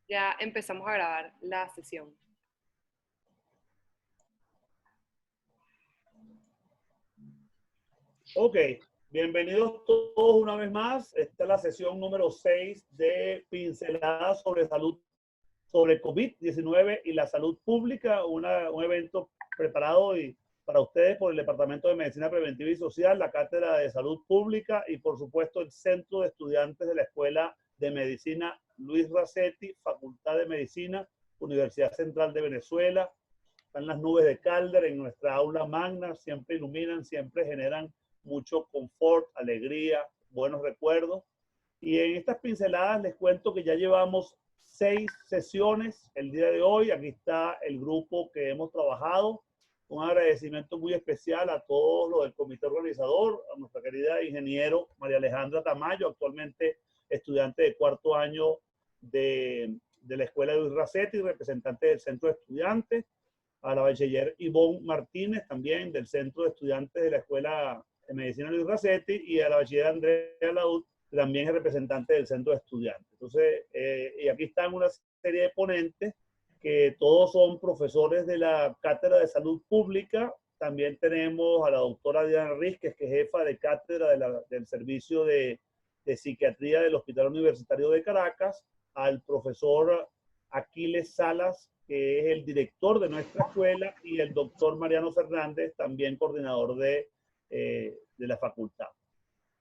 Ya empezamos a grabar la sesión. Ok, bienvenidos todos una vez más. Esta es la sesión número 6 de Pinceladas sobre Salud, sobre COVID-19 y la salud pública, un evento preparado para ustedes por el Departamento de Medicina Preventiva y Social, la Cátedra de Salud Pública y por supuesto el Centro de Estudiantes de la Escuela de Medicina Luis Racetti, Facultad de Medicina, Universidad Central de Venezuela. Están las nubes de Calder en nuestra aula magna, siempre iluminan, siempre generan mucho confort, alegría, buenos recuerdos. Y en estas pinceladas les cuento que ya llevamos 6 sesiones el día de hoy. Aquí está el grupo que hemos trabajado. Un agradecimiento muy especial a todos los del comité organizador, a nuestra querida ingeniero María Alejandra Tamayo, actualmente estudiante de cuarto año de la Escuela de Luis Racetti, representante del Centro de Estudiantes, a la bachiller Ivonne Martínez, también del Centro de Estudiantes de la Escuela de Medicina Luis Racetti, y a la bachiller Andrea Laud, también es representante del Centro de Estudiantes. Entonces, y aquí están una serie de ponentes que todos son profesores de la Cátedra de Salud Pública. También tenemos a la doctora Diana Rizquez, que es jefa de cátedra del Servicio de Psiquiatría del Hospital Universitario de Caracas, al profesor Aquiles Salas, que es el director de nuestra escuela, y el doctor Mariano Fernández, también coordinador de la facultad.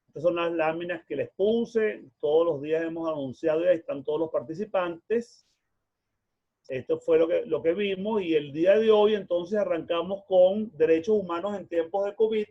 Estas son las láminas que les puse. Todos los días hemos anunciado y ahí están todos los participantes. Esto fue lo que vimos, y el día de hoy entonces arrancamos con derechos humanos en tiempos de COVID.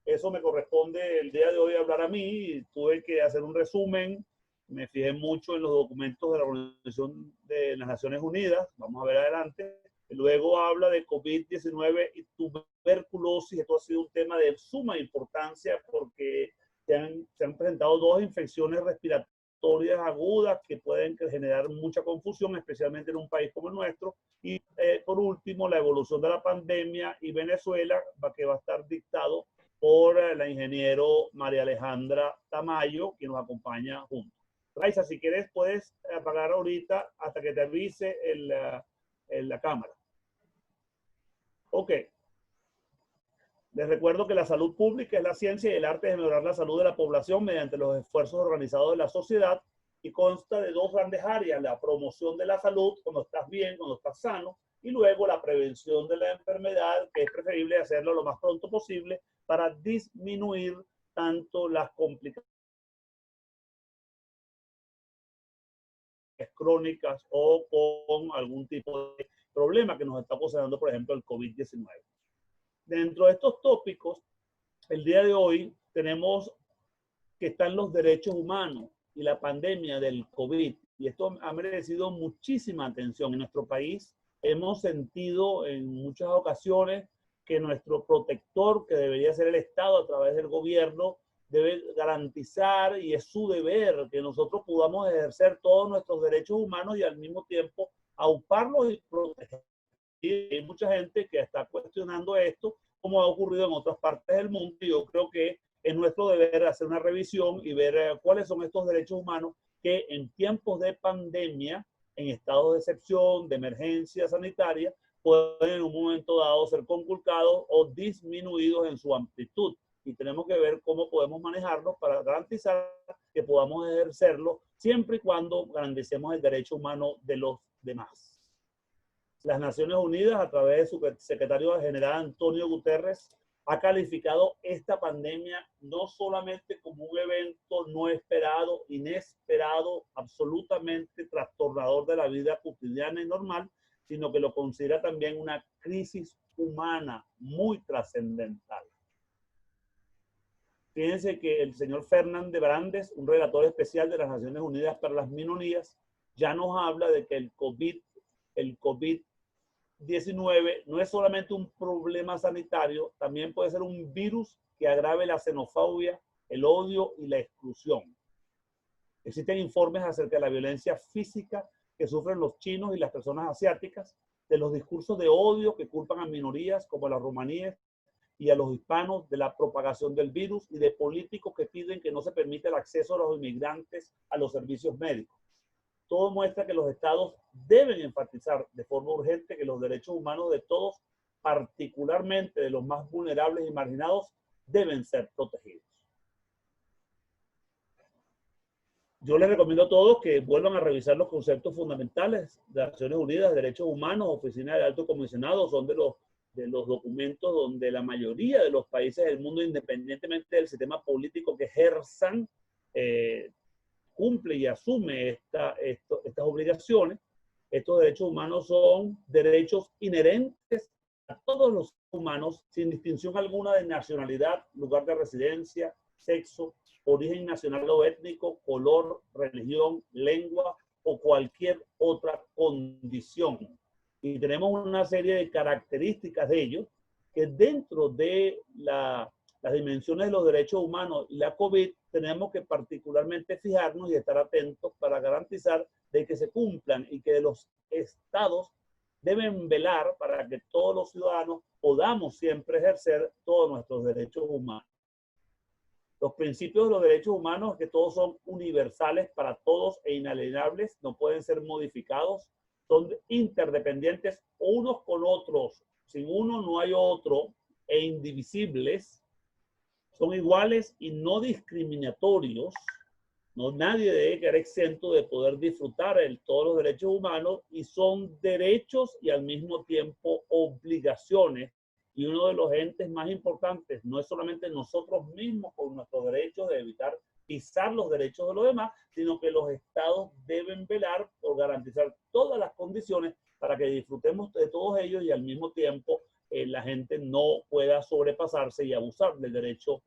Eso me corresponde el día de hoy hablar a mí. Tuve que hacer un resumen. Me fijé mucho en los documentos de la Organización de las Naciones Unidas. Vamos a ver adelante. Luego habla de COVID-19 y tuberculosis. Esto ha sido un tema de suma importancia porque se han presentado 2 infecciones respiratorias agudas que pueden generar mucha confusión, especialmente en un país como el nuestro. Y por último, la evolución de la pandemia y Venezuela, que va a estar dictado por la ingeniero María Alejandra Tamayo, que nos acompaña juntos. Raiza, si quieres, puedes apagar ahorita hasta que te avise la cámara. Ok. Les recuerdo que la salud pública es la ciencia y el arte de mejorar la salud de la población mediante los esfuerzos organizados de la sociedad, y consta de 2 grandes áreas: la promoción de la salud, cuando estás bien, cuando estás sano, y luego la prevención de la enfermedad, que es preferible hacerlo lo más pronto posible para disminuir tanto las complicaciones crónicas o con algún tipo de problema que nos está ocasionando, por ejemplo, el COVID-19. Dentro de estos tópicos, el día de hoy tenemos que están los derechos humanos y la pandemia del COVID. Y esto ha merecido muchísima atención. En nuestro país hemos sentido en muchas ocasiones que nuestro protector, que debería ser el Estado a través del gobierno, debe garantizar, y es su deber, que nosotros podamos ejercer todos nuestros derechos humanos y al mismo tiempo auparlos y protegerlos. Y hay mucha gente que está cuestionando esto, como ha ocurrido en otras partes del mundo, y yo creo que es nuestro deber hacer una revisión y ver cuáles son estos derechos humanos que en tiempos de pandemia, en estados de excepción, de emergencia sanitaria, pueden en un momento dado ser conculcados o disminuidos en su amplitud. Y tenemos que ver cómo podemos manejarlos para garantizar que podamos ejercerlo siempre y cuando garanticemos el derecho humano de los demás. Las Naciones Unidas, a través de su secretario general Antonio Guterres, ha calificado esta pandemia no solamente como un evento no esperado, inesperado, absolutamente trastornador de la vida cotidiana y normal, sino que lo considera también una crisis humana muy trascendental. Fíjense que el señor Fernández Brandes, un relator especial de las Naciones Unidas para las Minorías, ya nos habla de que el COVID-19 no es solamente un problema sanitario, también puede ser un virus que agrave la xenofobia, el odio y la exclusión. Existen informes acerca de la violencia física que sufren los chinos y las personas asiáticas, de los discursos de odio que culpan a minorías como las romaníes y a los hispanos de la propagación del virus, y de políticos que piden que no se permita el acceso a los inmigrantes a los servicios médicos. todo muestra que los estados deben enfatizar de forma urgente que los derechos humanos de todos, particularmente de los más vulnerables y marginados, deben ser protegidos. Yo les recomiendo a todos que vuelvan a revisar los conceptos fundamentales de Naciones Unidas, derechos humanos, Oficina del Alto Comisionado, son de los documentos donde la mayoría de los países del mundo, independientemente del sistema político que ejerzan, cumple y asume estas obligaciones. Estos derechos humanos son derechos inherentes a todos los humanos, sin distinción alguna de nacionalidad, lugar de residencia, sexo, origen nacional o étnico, color, religión, lengua o cualquier otra condición. Y tenemos una serie de características de ellos que dentro de las dimensiones de los derechos humanos y la COVID tenemos que particularmente fijarnos y estar atentos para garantizar de que se cumplan y que los estados deben velar para que todos los ciudadanos podamos siempre ejercer todos nuestros derechos humanos. Los principios de los derechos humanos es que todos son universales para todos e inalienables, no pueden ser modificados, son interdependientes unos con otros, sin uno no hay otro, e indivisibles, son iguales y no discriminatorios. No, nadie debe quedar exento de poder disfrutar todos los derechos humanos y son derechos y al mismo tiempo obligaciones. Y uno de los entes más importantes no es solamente nosotros mismos con nuestros derechos de evitar pisar los derechos de los demás, sino que los estados deben velar por garantizar todas las condiciones para que disfrutemos de todos ellos y al mismo tiempo la gente no pueda sobrepasarse y abusar del derecho.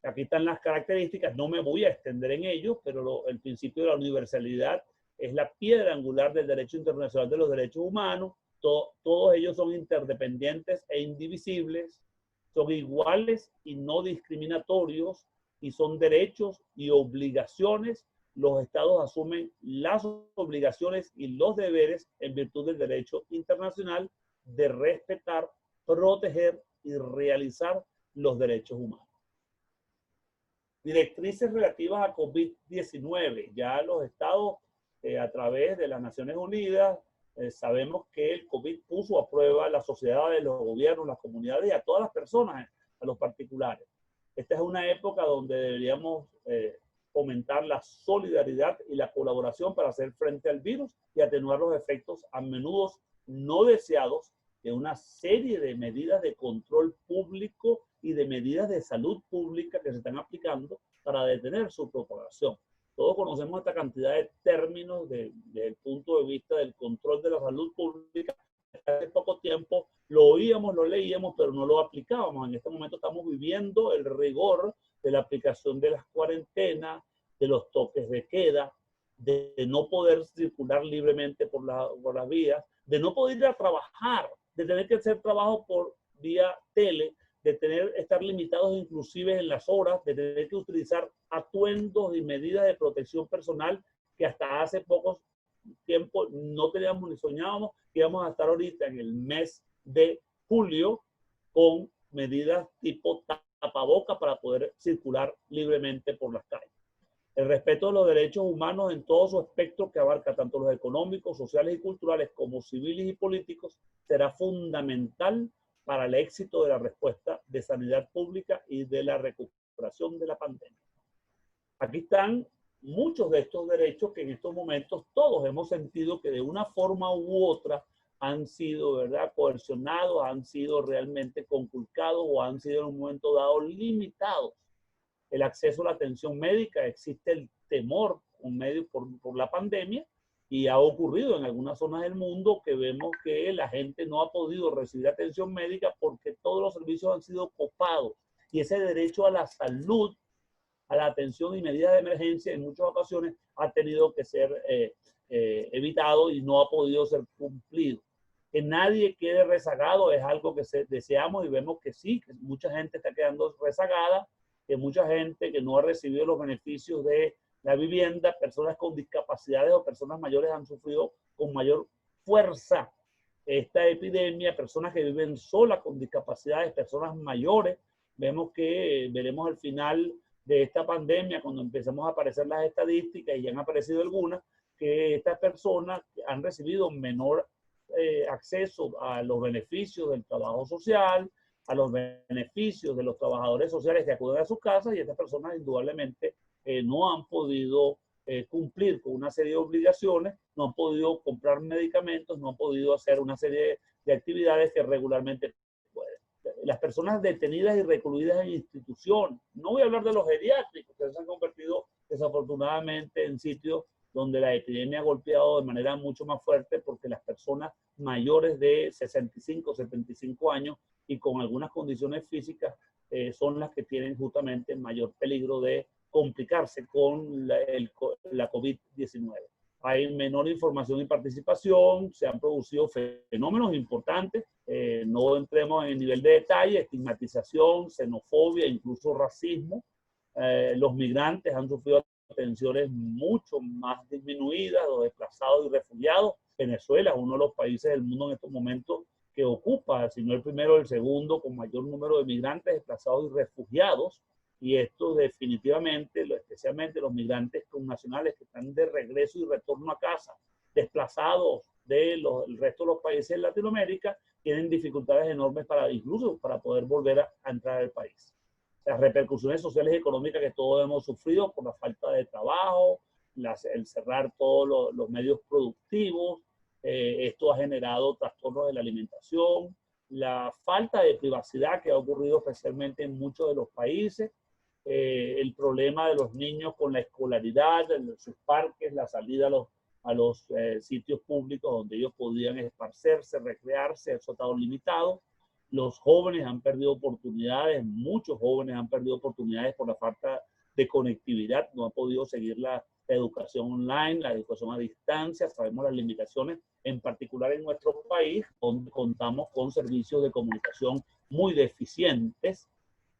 Aquí están las características, no me voy a extender en ellos, pero el principio de la universalidad es la piedra angular del derecho internacional de los derechos humanos. Todos ellos son interdependientes e indivisibles, son iguales y no discriminatorios, y son derechos y obligaciones. Los estados asumen las obligaciones y los deberes en virtud del derecho internacional de respetar, proteger y realizar los derechos humanos. Directrices relativas a COVID-19. Ya los estados, a través de las Naciones Unidas, sabemos que el COVID puso a prueba las sociedades, los gobiernos, las comunidades y a todas las personas, a los particulares. Esta es una época donde deberíamos fomentar la solidaridad y la colaboración para hacer frente al virus y atenuar los efectos a menudo no deseados de una serie de medidas de control público y de medidas de salud pública que se están aplicando para detener su propagación. Todos conocemos esta cantidad de términos desde el punto de vista del control de la salud pública. Hace poco tiempo lo oíamos, lo leíamos, pero no lo aplicábamos. En este momento estamos viviendo el rigor de la aplicación de las cuarentenas, de los toques de queda, de no poder circular libremente por las vías, de no poder ir a trabajar, de tener que hacer trabajo por vía tele, de estar limitados inclusive en las horas, de tener que utilizar atuendos y medidas de protección personal que hasta hace poco tiempo no teníamos ni soñábamos que íbamos a estar ahorita en el mes de julio con medidas tipo tapaboca para poder circular libremente por las calles. El respeto de los derechos humanos en todo su espectro, que abarca tanto los económicos, sociales y culturales como civiles y políticos, será fundamental para el éxito de la respuesta de sanidad pública y de la recuperación de la pandemia. Aquí están muchos de estos derechos que en estos momentos todos hemos sentido que de una forma u otra han sido, ¿verdad?, coercionados, han sido realmente conculcados o han sido en un momento dado limitados. El acceso a la atención médica, existe el temor por la pandemia, y ha ocurrido en algunas zonas del mundo que vemos que la gente no ha podido recibir atención médica porque todos los servicios han sido copados. Y ese derecho a la salud, a la atención y medidas de emergencia en muchas ocasiones ha tenido que ser evitado y no ha podido ser cumplido. Que nadie quede rezagado es algo que deseamos y vemos que sí, que mucha gente está quedando rezagada, que mucha gente que no ha recibido los beneficios de la vivienda, personas con discapacidades o personas mayores han sufrido con mayor fuerza esta epidemia, personas que viven solas con discapacidades, personas mayores. Vemos que veremos al final de esta pandemia, cuando empezamos a aparecer las estadísticas, y ya han aparecido algunas, que estas personas han recibido menor acceso a los beneficios del trabajo social, a los beneficios de los trabajadores sociales que acuden a sus casas, y estas personas indudablemente no han podido cumplir con una serie de obligaciones, no han podido comprar medicamentos, no han podido hacer una serie de actividades que regularmente pueden. Las personas detenidas y recluidas en instituciones, no voy a hablar de los geriátricos, que se han convertido desafortunadamente en sitios donde la epidemia ha golpeado de manera mucho más fuerte, porque las personas mayores de 65, 75 años y con algunas condiciones físicas son las que tienen justamente mayor peligro de complicarse con la COVID-19. Hay menor información y participación, se han producido fenómenos importantes, no entremos en el nivel de detalle, estigmatización, xenofobia, incluso racismo. Los migrantes han sufrido atenciones mucho más disminuidas, los desplazados y refugiados. Venezuela es uno de los países del mundo en estos momentos que ocupa, si no el primero, el segundo, con mayor número de migrantes, desplazados y refugiados. Y esto definitivamente, especialmente los migrantes connacionales que están de regreso y retorno a casa, desplazados del resto de los países de Latinoamérica, tienen dificultades enormes incluso para poder volver a entrar al país. Las repercusiones sociales y económicas que todos hemos sufrido por la falta de trabajo, el cerrar todos los medios productivos, esto ha generado trastornos de la alimentación, la falta de privacidad que ha ocurrido especialmente en muchos de los países, el problema de los niños con la escolaridad, en sus parques, la salida a los sitios públicos donde ellos podían esparcerse, recrearse, eso ha estado limitado. Los jóvenes han perdido oportunidades, muchos jóvenes han perdido oportunidades por la falta de conectividad, no han podido seguir la educación online, la educación a distancia, sabemos las limitaciones, en particular en nuestro país, donde contamos con servicios de comunicación muy deficientes,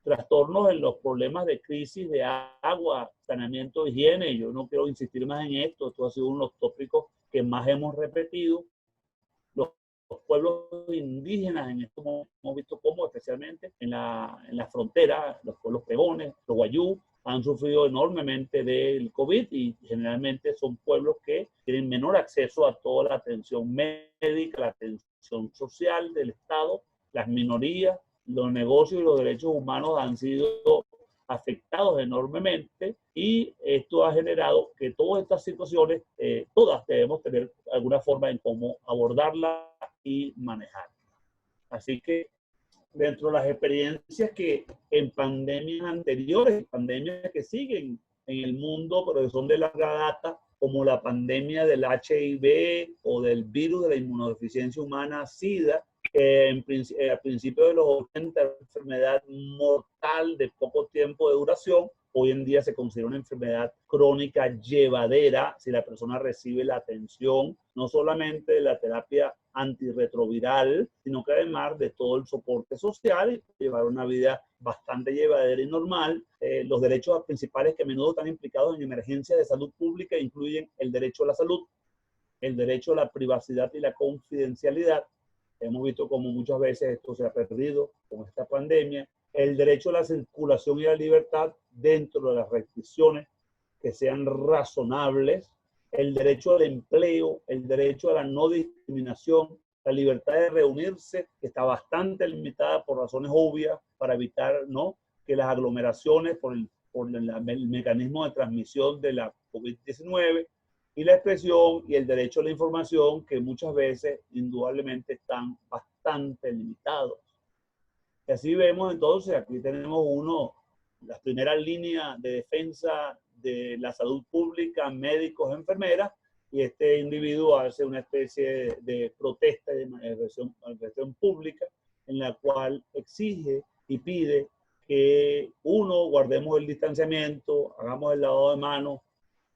trastornos en los problemas de crisis de agua, saneamiento, higiene. Yo no quiero insistir más en esto, esto ha sido uno de los tópicos que más hemos repetido. Los pueblos indígenas en estos momentos hemos visto cómo, especialmente en la frontera, los pueblos pegones, los guayú, han sufrido enormemente del COVID, y generalmente son pueblos que tienen menor acceso a toda la atención médica, la atención social del Estado, las minorías, los negocios y los derechos humanos han sido afectados enormemente, y esto ha generado que todas estas situaciones, todas debemos tener alguna forma en cómo abordarlas y manejarlas. Así que dentro de las experiencias que en pandemias anteriores, pandemias que siguen en el mundo, pero que son de larga data, como la pandemia del HIV o del virus de la inmunodeficiencia humana, SIDA, a principios de los 80 era una enfermedad mortal de poco tiempo de duración. Hoy en día se considera una enfermedad crónica llevadera si la persona recibe la atención, no solamente de la terapia antirretroviral, sino que además de todo el soporte social y llevar una vida bastante llevadera y normal. Los derechos principales que a menudo están implicados en emergencias de salud pública incluyen el derecho a la salud, el derecho a la privacidad y la confidencialidad. Hemos visto cómo muchas veces esto se ha perdido con esta pandemia. El derecho a la circulación y a la libertad dentro de las restricciones que sean razonables, el derecho al empleo, el derecho a la no discriminación, la libertad de reunirse, que está bastante limitada por razones obvias para evitar, ¿no?, que las aglomeraciones por el mecanismo de transmisión de la COVID-19, y la expresión y el derecho a la información, que muchas veces indudablemente están bastante limitados. Y así vemos entonces, aquí tenemos las primeras líneas de defensa de la salud pública, médicos, enfermeras, y este individuo hace una especie de protesta de manifestación pública en la cual exige y pide que, uno, guardemos el distanciamiento, hagamos el lavado de manos;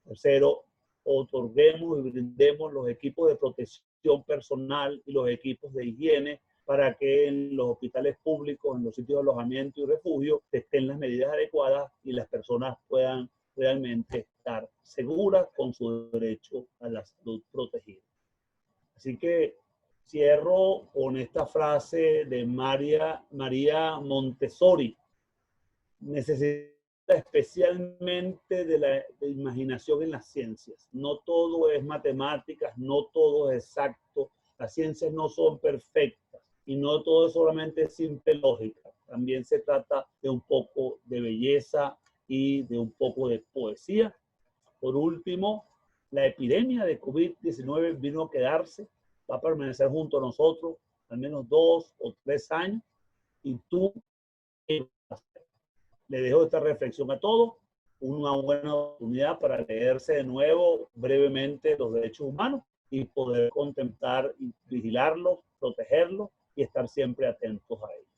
tercero, otorguemos y brindemos los equipos de protección personal y los equipos de higiene para que en los hospitales públicos, en los sitios de alojamiento y refugio, estén las medidas adecuadas y las personas puedan realmente estar seguras con su derecho a la salud protegida. Así que cierro con esta frase de María Montessori: necesitamos especialmente de imaginación en las ciencias. No todo es matemáticas, no todo es exacto. Las ciencias no son perfectas y no todo es solamente simple lógica. También se trata de un poco de belleza y de un poco de poesía. Por último, la epidemia de COVID-19 vino a quedarse, va a permanecer junto a nosotros al menos 2 o 3 años. Y tú, le dejo esta reflexión a todos, una buena oportunidad para leerse de nuevo brevemente los derechos humanos y poder contemplar y vigilarlos, protegerlos y estar siempre atentos a ellos.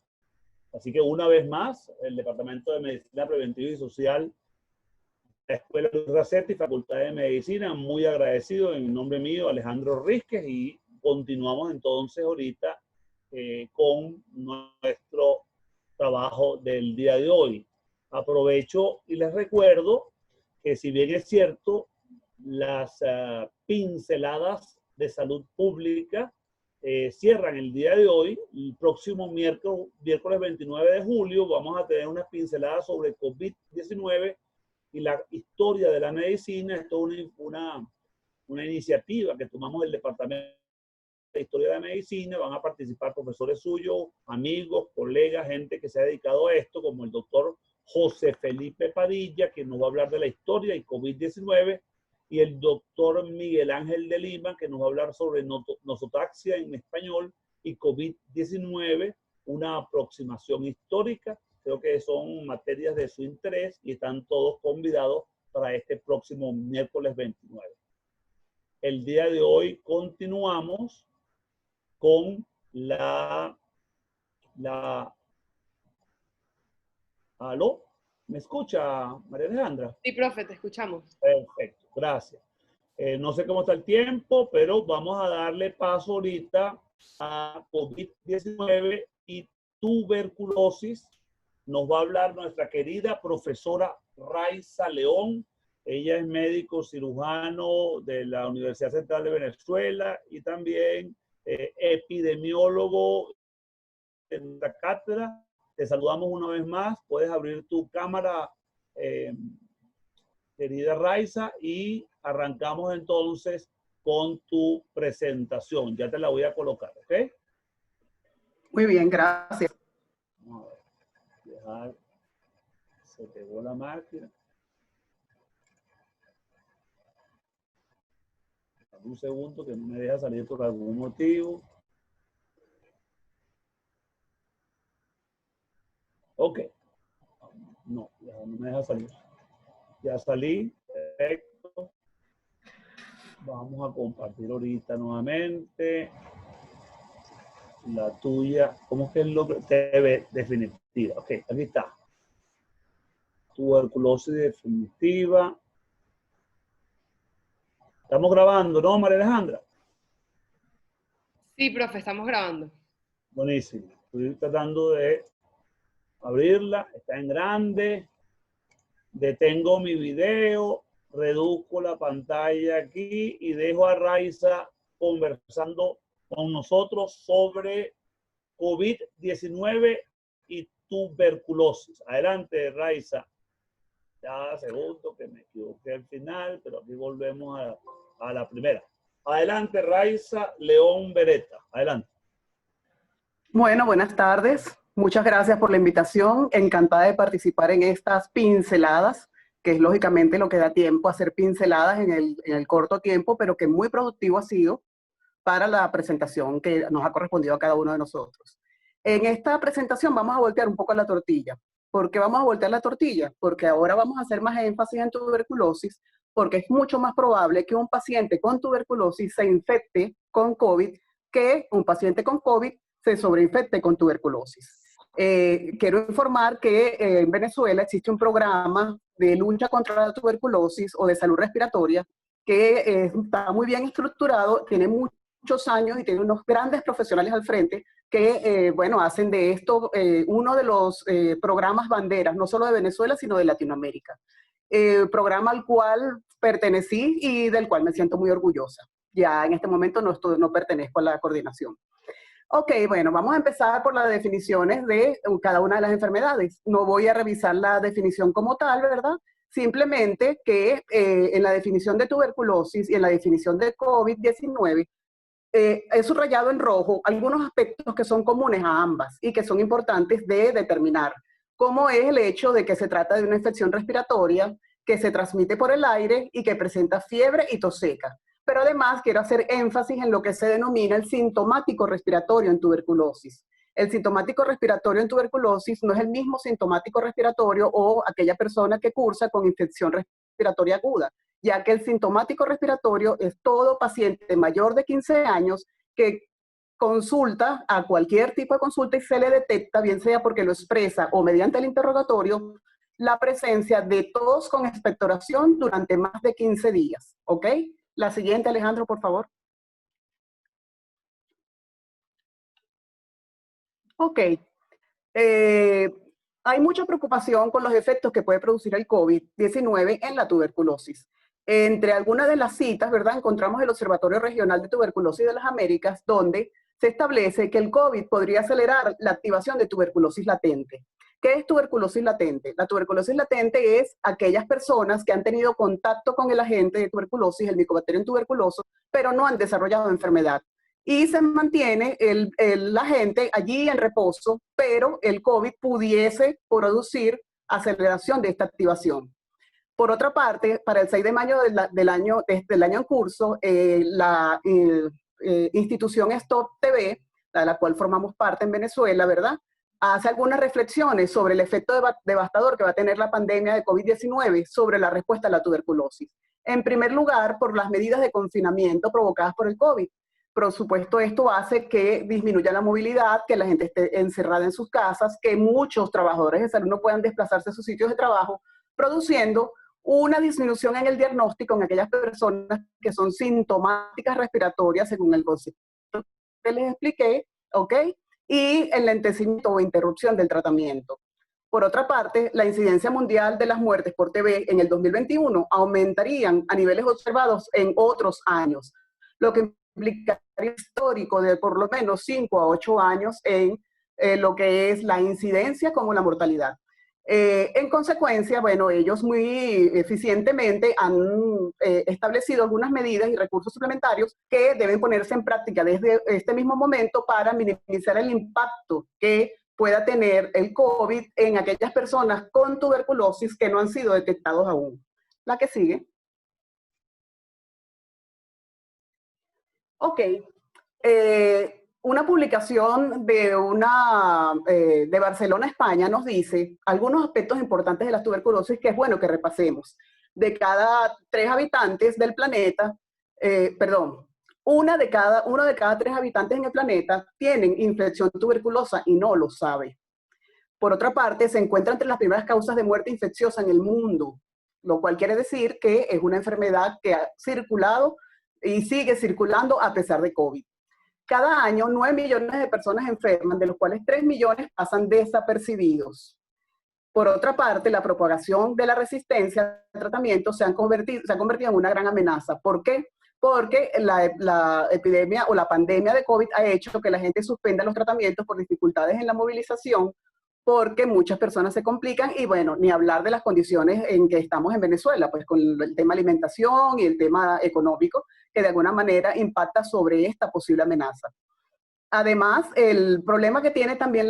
Así que una vez más, el Departamento de Medicina Preventiva y Social, la Escuela Luis Racetti, Facultad de Medicina, muy agradecido en nombre mío, Alejandro Rísquez, y continuamos entonces ahorita con nuestro trabajo del día de hoy. Aprovecho y les recuerdo que si bien es cierto, las pinceladas de salud pública cierran el día de hoy, el próximo miércoles 29 de julio vamos a tener unas pinceladas sobre COVID-19 y la historia de la medicina. Esto es una iniciativa que tomamos del Departamento de Historia de la Medicina. Van a participar profesores suyos, amigos, colegas, gente que se ha dedicado a esto, como el doctor José Felipe Padilla, que nos va a hablar de la historia y COVID-19, y el doctor Miguel Ángel de Lima, que nos va a hablar sobre nosotaxia en español y COVID-19, una aproximación histórica. Creo que son materias de su interés y están todos convidados para este próximo miércoles 29. El día de hoy continuamos con ¿Aló? ¿Me escucha, María Alejandra? Sí, profe, te escuchamos. Perfecto, gracias. No sé cómo está el tiempo, pero vamos a darle paso ahorita a COVID-19 y tuberculosis. Nos va a hablar nuestra querida profesora Raiza León. Ella es médico cirujano de la Universidad Central de Venezuela y también epidemiólogo en la cátedra. Te saludamos una vez más. Puedes abrir tu cámara, querida Raiza, y arrancamos entonces con tu presentación. Ya te la voy a colocar, ¿ok? Muy bien, gracias. Vamos a ver. Se pegó la máquina. Un segundo que no me deja salir por algún motivo. Ok. No, ya no me deja salir. Ya salí. Perfecto. Vamos a compartir ahorita nuevamente. La tuya. ¿Cómo es que el nombre? TV definitiva. Ok, aquí está. Tuberculosis definitiva. Estamos grabando, ¿no, María Alejandra? Sí, profe, estamos grabando. Buenísimo. Estoy tratando de abrirla. Está en grande. Detengo mi video. Reduzco la pantalla aquí y dejo a Raiza conversando con nosotros sobre COVID-19 y tuberculosis. Adelante, Raiza. Ya segundo que me equivoqué al final, pero aquí volvemos a la primera. Adelante, Raiza León Beretta. Adelante. Bueno, buenas tardes. Muchas gracias por la invitación. Encantada de participar en estas pinceladas, que es lógicamente lo que da tiempo a hacer pinceladas en el corto tiempo, pero que muy productivo ha sido para la presentación que nos ha correspondido a cada uno de nosotros. En esta presentación vamos a voltear un poco la tortilla. ¿Por qué vamos a voltear la tortilla? Porque ahora vamos a hacer más énfasis en tuberculosis, porque es mucho más probable que un paciente con tuberculosis se infecte con COVID que un paciente con COVID se sobreinfecte con tuberculosis. Quiero informar que en Venezuela existe un programa de lucha contra la tuberculosis o de salud respiratoria que está muy bien estructurado, tiene muchos años y tiene unos grandes profesionales al frente que, bueno, hacen de esto uno de los programas banderas, no solo de Venezuela, sino de Latinoamérica. Programa al cual pertenecí y del cual me siento muy orgullosa. Ya en este momento no pertenezco a la coordinación. Ok, bueno, vamos a empezar por las definiciones de cada una de las enfermedades. No voy a revisar la definición como tal, ¿verdad? Simplemente que en la definición de tuberculosis y en la definición de COVID-19 he subrayado en rojo algunos aspectos que son comunes a ambas y que son importantes de determinar, como es el hecho de que se trata de una infección respiratoria que se transmite por el aire y que presenta fiebre y tos seca. Pero además quiero hacer énfasis en lo que se denomina el sintomático respiratorio en tuberculosis. El sintomático respiratorio en tuberculosis no es el mismo sintomático respiratorio o aquella persona que cursa con infección respiratoria aguda, ya que el sintomático respiratorio es todo paciente mayor de 15 años que consulta a cualquier tipo de consulta y se le detecta, bien sea porque lo expresa o mediante el interrogatorio, la presencia de tos con expectoración durante más de 15 días, ¿ok? La siguiente, Alejandro, por favor. Ok. Hay mucha preocupación con los efectos que puede producir el COVID-19 en la tuberculosis. Entre algunas de las citas, ¿verdad? Encontramos el Observatorio Regional de Tuberculosis de las Américas, donde se establece que el COVID podría acelerar la activación de tuberculosis latente. ¿Qué es tuberculosis latente? La tuberculosis latente es aquellas personas que han tenido contacto con el agente de tuberculosis, el Mycobacterium tuberculoso, pero no han desarrollado enfermedad. Y se mantiene el agente allí en reposo, pero el COVID pudiese producir aceleración de esta activación. Por otra parte, para el 6 de mayo del año en curso, la institución Stop TV, de la cual formamos parte en Venezuela, ¿verdad?, hace algunas reflexiones sobre el efecto devastador que va a tener la pandemia de COVID-19 sobre la respuesta a la tuberculosis. En primer lugar, por las medidas de confinamiento provocadas por el COVID. Por supuesto, esto hace que disminuya la movilidad, que la gente esté encerrada en sus casas, que muchos trabajadores de salud no puedan desplazarse a sus sitios de trabajo, produciendo una disminución en el diagnóstico en aquellas personas que son sintomáticas respiratorias, según el concepto que les expliqué, ¿ok? Y el lentecimiento o interrupción del tratamiento. Por otra parte, la incidencia mundial de las muertes por TB en el 2021 aumentarían a niveles observados en otros años, lo que implicaría histórico de por lo menos 5 a 8 años en lo que es la incidencia como la mortalidad. En consecuencia, bueno, ellos muy eficientemente han establecido algunas medidas y recursos suplementarios que deben ponerse en práctica desde este mismo momento para minimizar el impacto que pueda tener el COVID en aquellas personas con tuberculosis que no han sido detectados aún. La que sigue. Ok. Una publicación de Barcelona, España, nos dice algunos aspectos importantes de la tuberculosis que es bueno que repasemos. De cada 3 habitantes del planeta, uno de cada 3 habitantes en el planeta tienen infección tuberculosa y no lo sabe. Por otra parte, se encuentra entre las primeras causas de muerte infecciosa en el mundo, lo cual quiere decir que es una enfermedad que ha circulado y sigue circulando a pesar de COVID. Cada año 9 millones de personas enferman, de los cuales 3 millones pasan desapercibidos. Por otra parte, la propagación de la resistencia al tratamiento se ha convertido en una gran amenaza. ¿Por qué? Porque la epidemia o la pandemia de COVID ha hecho que la gente suspenda los tratamientos por dificultades en la movilización, porque muchas personas se complican y bueno, ni hablar de las condiciones en que estamos en Venezuela, pues con el tema alimentación y el tema económico, que de alguna manera impacta sobre esta posible amenaza. Además, el problema que tiene también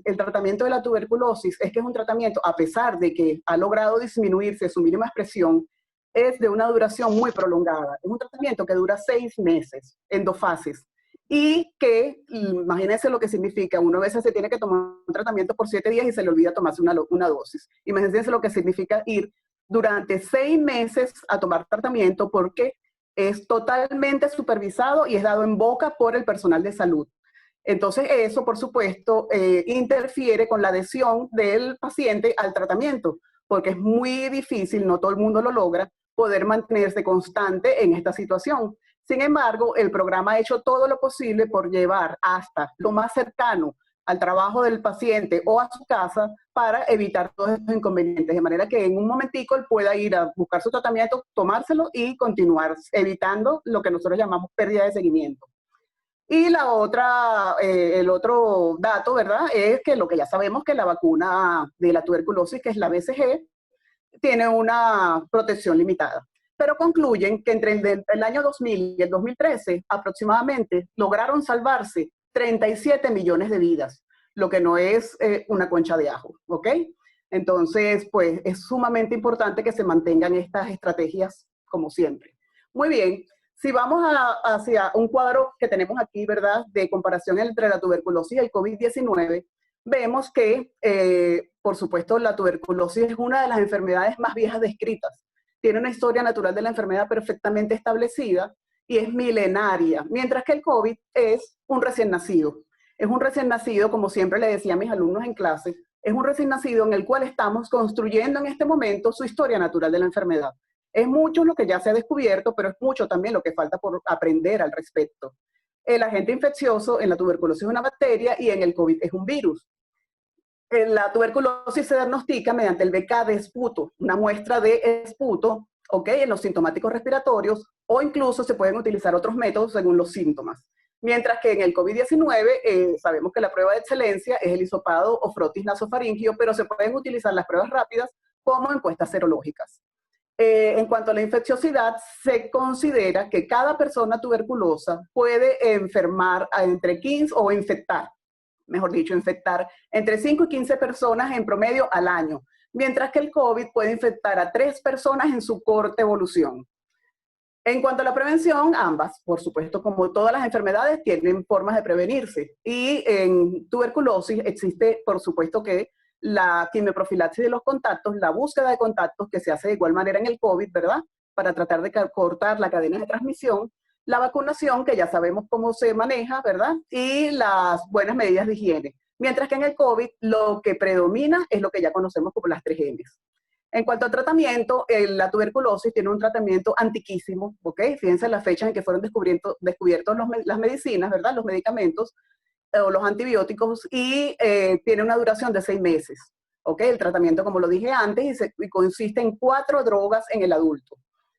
el tratamiento de la tuberculosis es que es un tratamiento, a pesar de que ha logrado disminuirse su mínima expresión, es de una duración muy prolongada. Es un tratamiento que dura 6 meses en 2 fases. Y que, imagínense lo que significa, uno a veces se tiene que tomar un tratamiento por 7 días y se le olvida tomarse una dosis. Imagínense lo que significa ir durante 6 meses a tomar tratamiento porque es totalmente supervisado y es dado en boca por el personal de salud. Entonces eso, por supuesto, interfiere con la adhesión del paciente al tratamiento, porque es muy difícil, no todo el mundo lo logra, poder mantenerse constante en esta situación. Sin embargo, el programa ha hecho todo lo posible por llevar hasta lo más cercano al trabajo del paciente o a su casa para evitar todos estos inconvenientes, de manera que en un momentico él pueda ir a buscar su tratamiento, tomárselo y continuar, evitando lo que nosotros llamamos pérdida de seguimiento. Y la otra, el otro dato, ¿verdad?, es que lo que ya sabemos que la vacuna de la tuberculosis, que es la BCG, tiene una protección limitada. Pero concluyen que entre el año 2000 y el 2013 aproximadamente lograron salvarse 37 millones de vidas, lo que no es una concha de ajo, ¿ok? Entonces, pues es sumamente importante que se mantengan estas estrategias como siempre. Muy bien, si vamos hacia un cuadro que tenemos aquí, ¿verdad?, de comparación entre la tuberculosis y el COVID-19, vemos que, por supuesto, la tuberculosis es una de las enfermedades más viejas descritas. Tiene una historia natural de la enfermedad perfectamente establecida y es milenaria, mientras que el COVID es un recién nacido. Es un recién nacido, como siempre le decía a mis alumnos en clase, es un recién nacido en el cual estamos construyendo en este momento su historia natural de la enfermedad. Es mucho lo que ya se ha descubierto, pero es mucho también lo que falta por aprender al respecto. El agente infeccioso en la tuberculosis es una bacteria y en el COVID es un virus. La tuberculosis se diagnostica mediante el BK de esputo, una muestra de esputo, ¿ok?, en los sintomáticos respiratorios, o incluso se pueden utilizar otros métodos según los síntomas. Mientras que en el COVID-19 sabemos que la prueba de excelencia es el hisopado o frotis nasofaringio, pero se pueden utilizar las pruebas rápidas como encuestas serológicas. En cuanto a la infecciosidad, se considera que cada persona tuberculosa puede enfermar entre 15 o infectar, mejor dicho, infectar entre 5 y 15 personas en promedio al año, mientras que el COVID puede infectar a 3 personas en su corta evolución. En cuanto a la prevención, ambas, por supuesto, como todas las enfermedades, tienen formas de prevenirse. Y en tuberculosis existe, por supuesto, que la quimioprofilaxis de los contactos, la búsqueda de contactos, que se hace de igual manera en el COVID, ¿verdad?, para tratar de cortar la cadena de transmisión, la vacunación, que ya sabemos cómo se maneja, ¿verdad?, y las buenas medidas de higiene. Mientras que en el COVID lo que predomina es lo que ya conocemos como las 3Ms. En cuanto al tratamiento, la tuberculosis tiene un tratamiento antiquísimo, ¿ok? Fíjense las fechas en que fueron descubiertos las medicinas, ¿verdad?, los medicamentos o los antibióticos, y tiene una duración de 6 meses, ¿ok? El tratamiento, como lo dije antes, y consiste en 4 drogas en el adulto.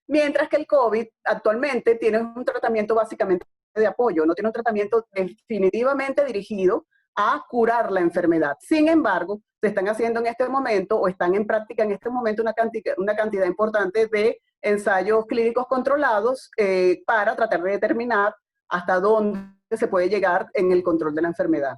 Mientras que el COVID actualmente tiene un tratamiento básicamente de apoyo, no tiene un tratamiento definitivamente dirigido a curar la enfermedad. Sin embargo, se están haciendo en este momento o están en práctica en este momento una cantidad importante de ensayos clínicos controlados para tratar de determinar hasta dónde se puede llegar en el control de la enfermedad.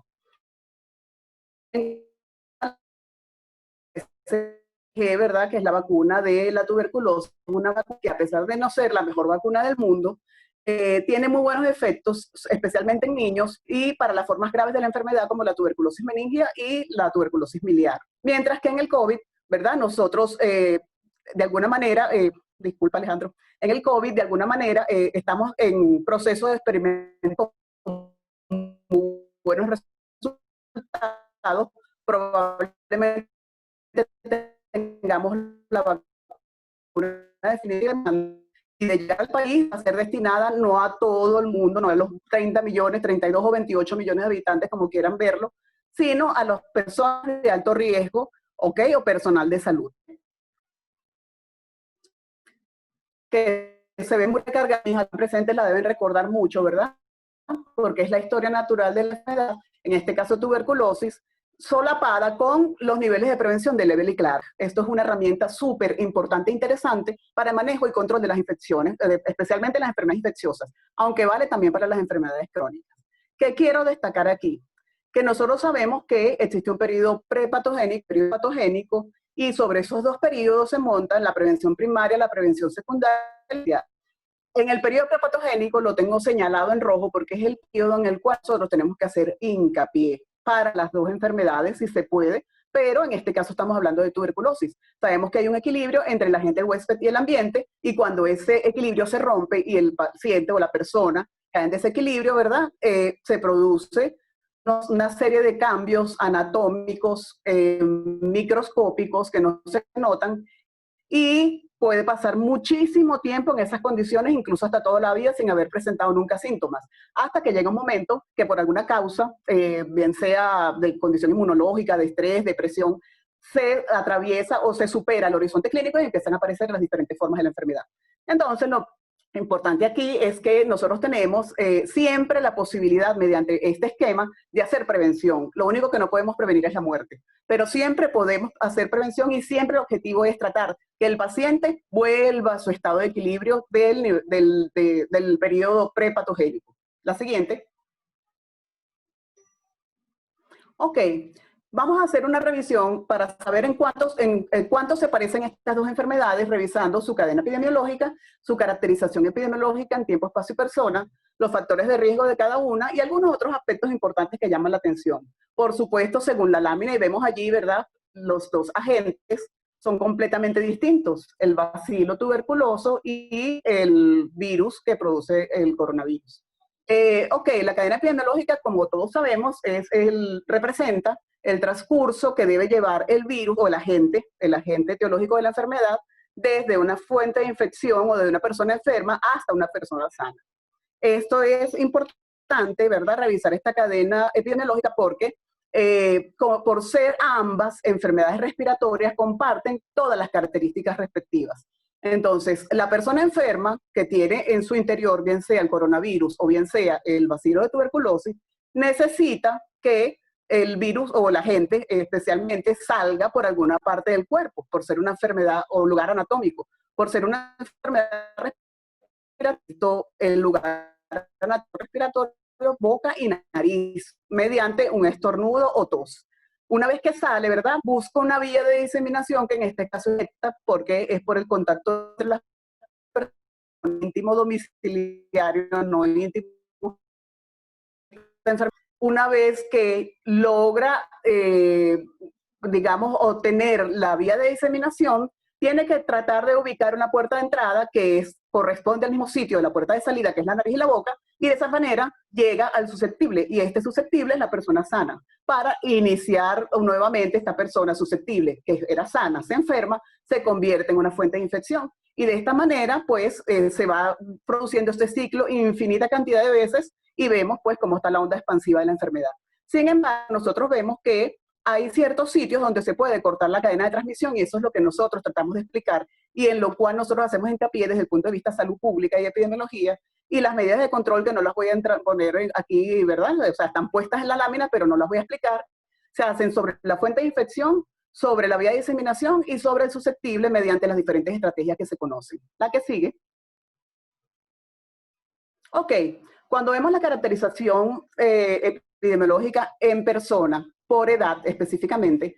¿Verdad?, que es la vacuna de la tuberculosis, una vacuna que, a pesar de no ser la mejor vacuna del mundo, tiene muy buenos efectos, especialmente en niños y para las formas graves de la enfermedad como la tuberculosis meningia y la tuberculosis miliar. Mientras que en el COVID, ¿verdad?, nosotros de alguna manera, disculpa Alejandro, en el COVID de alguna manera estamos en proceso de experimento con muy buenos resultados, probablemente tengamos la vacuna definitiva y de llegar al país a ser destinada no a todo el mundo, no a los 30 millones, 32 o 28 millones de habitantes como quieran verlo, sino a las personas de alto riesgo, ¿ok?, o personal de salud. Que se ven muy recargadas, mis presentes la deben recordar mucho, ¿verdad?, porque es la historia natural de la enfermedad, en este caso tuberculosis, solapada con los niveles de prevención de Level y Clark. Esto es una herramienta súper importante e interesante para el manejo y control de las infecciones, especialmente las enfermedades infecciosas, aunque vale también para las enfermedades crónicas. ¿Qué quiero destacar aquí? Que nosotros sabemos que existe un periodo prepatogénico y periodo patogénico, y sobre esos dos periodos se montan la prevención primaria, la prevención secundaria. En el periodo prepatogénico lo tengo señalado en rojo porque es el periodo en el cual nosotros tenemos que hacer hincapié para las dos enfermedades, si se puede, pero en este caso estamos hablando de tuberculosis. Sabemos que hay un equilibrio entre el agente huésped y el ambiente, y cuando ese equilibrio se rompe y el paciente o la persona cae en desequilibrio, ¿verdad?, se produce una serie de cambios anatómicos, microscópicos que no se notan, y puede pasar muchísimo tiempo en esas condiciones, incluso hasta toda la vida, sin haber presentado nunca síntomas, hasta que llega un momento que por alguna causa, bien sea de condición inmunológica, de estrés, depresión, se atraviesa o se supera el horizonte clínico y empiezan a aparecer las diferentes formas de la enfermedad. Entonces, Importante aquí es que nosotros tenemos siempre la posibilidad, mediante este esquema, de hacer prevención. Lo único que no podemos prevenir es la muerte, pero siempre podemos hacer prevención y siempre el objetivo es tratar que el paciente vuelva a su estado de equilibrio del periodo prepatogénico. La siguiente. Ok, vamos a hacer una revisión para saber en cuánto se parecen estas dos enfermedades, revisando su cadena epidemiológica, su caracterización epidemiológica en tiempo, espacio y persona, los factores de riesgo de cada una y algunos otros aspectos importantes que llaman la atención. Por supuesto, según la lámina, y vemos allí, ¿verdad? Los dos agentes son completamente distintos, el bacilo tuberculoso y el virus que produce el coronavirus. Ok, la cadena epidemiológica, como todos sabemos, representa el transcurso que debe llevar el virus o el agente etiológico de la enfermedad desde una fuente de infección o de una persona enferma hasta una persona sana. Esto es importante, ¿verdad? Revisar esta cadena epidemiológica porque por ser ambas enfermedades respiratorias comparten todas las características respectivas. Entonces, la persona enferma que tiene en su interior, bien sea el coronavirus o bien sea el bacilo de tuberculosis, necesita que el virus o el agente especialmente salga por alguna parte del cuerpo, por ser una enfermedad o lugar anatómico, por ser una enfermedad respiratoria, el lugar respiratorio, boca y nariz, mediante un estornudo o tos. Una vez que sale, ¿verdad? Busca una vía de diseminación que en este caso es esta, porque es por el contacto entre las personas, íntimo domiciliario, no íntimo. Una vez que logra, digamos, obtener la vía de diseminación, tiene que tratar de ubicar una puerta de entrada que corresponde al mismo sitio de la puerta de salida, que es la nariz y la boca, y de esa manera llega al susceptible, y este susceptible es la persona sana, para iniciar nuevamente esta persona susceptible, que era sana, se enferma, se convierte en una fuente de infección, y de esta manera, pues, se va produciendo este ciclo infinita cantidad de veces, y vemos, pues, cómo está la onda expansiva de la enfermedad. Sin embargo, nosotros vemos que hay ciertos sitios donde se puede cortar la cadena de transmisión y eso es lo que nosotros tratamos de explicar y en lo cual nosotros hacemos hincapié desde el punto de vista de salud pública y epidemiología y las medidas de control que no las voy a poner aquí, ¿verdad? O sea, están puestas en la lámina, pero no las voy a explicar. Se hacen sobre la fuente de infección, sobre la vía de diseminación y sobre el susceptible mediante las diferentes estrategias que se conocen. La que sigue. Ok, cuando vemos la caracterización epidemiológica en persona, por edad específicamente,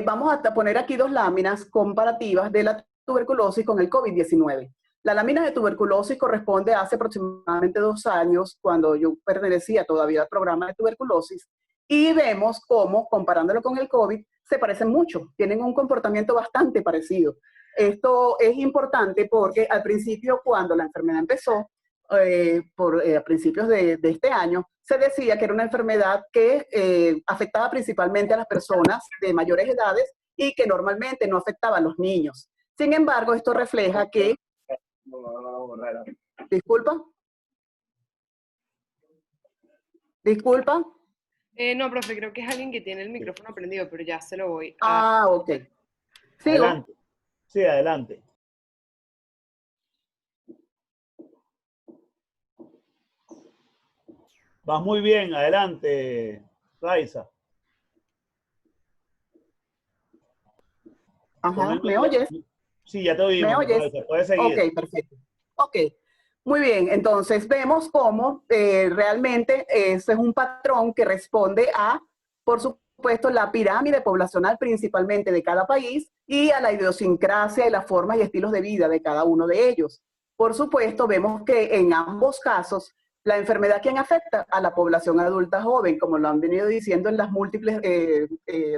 vamos a poner aquí dos láminas comparativas de la tuberculosis con el COVID-19. La lámina de tuberculosis corresponde a hace aproximadamente 2 años, cuando yo pertenecía todavía al programa de tuberculosis, y vemos cómo, comparándolo con el COVID, se parecen mucho, tienen un comportamiento bastante parecido. Esto es importante porque al principio, cuando la enfermedad empezó, a principios de este año, se decía que era una enfermedad que afectaba principalmente a las personas de mayores edades y que normalmente no afectaba a los niños. Sin embargo, esto refleja que... Disculpa. Disculpa. No, profe, creo que es alguien que tiene el micrófono prendido, pero ya se lo voy a... Ah, ok. ¿Sigo? Adelante. Sí, adelante. Vas muy bien, adelante, Raiza. Ajá, ¿me oyes? Sí, ya te oímos. ¿Me oyes? Raiza, puedes seguir. Ok, perfecto. Ok, muy bien. Entonces vemos cómo realmente ese es un patrón que responde a, por supuesto, la pirámide poblacional principalmente de cada país y a la idiosincrasia y las formas y estilos de vida de cada uno de ellos. Por supuesto, vemos que en ambos casos la enfermedad quien afecta a la población adulta joven, como lo han venido diciendo en las múltiples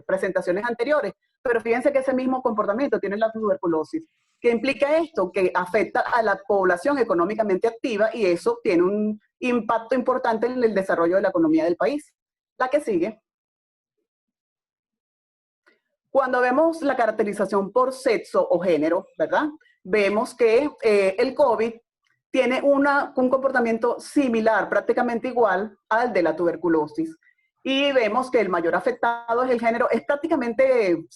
presentaciones anteriores, pero fíjense que ese mismo comportamiento tiene la tuberculosis. ¿Qué implica esto? Que afecta a la población económicamente activa y eso tiene un impacto importante en el desarrollo de la economía del país. La que sigue. Cuando vemos la caracterización por sexo o género, ¿verdad? Vemos que el COVID tiene un comportamiento similar, prácticamente igual al de la tuberculosis. Y vemos que el mayor afectado es el género, es prácticamente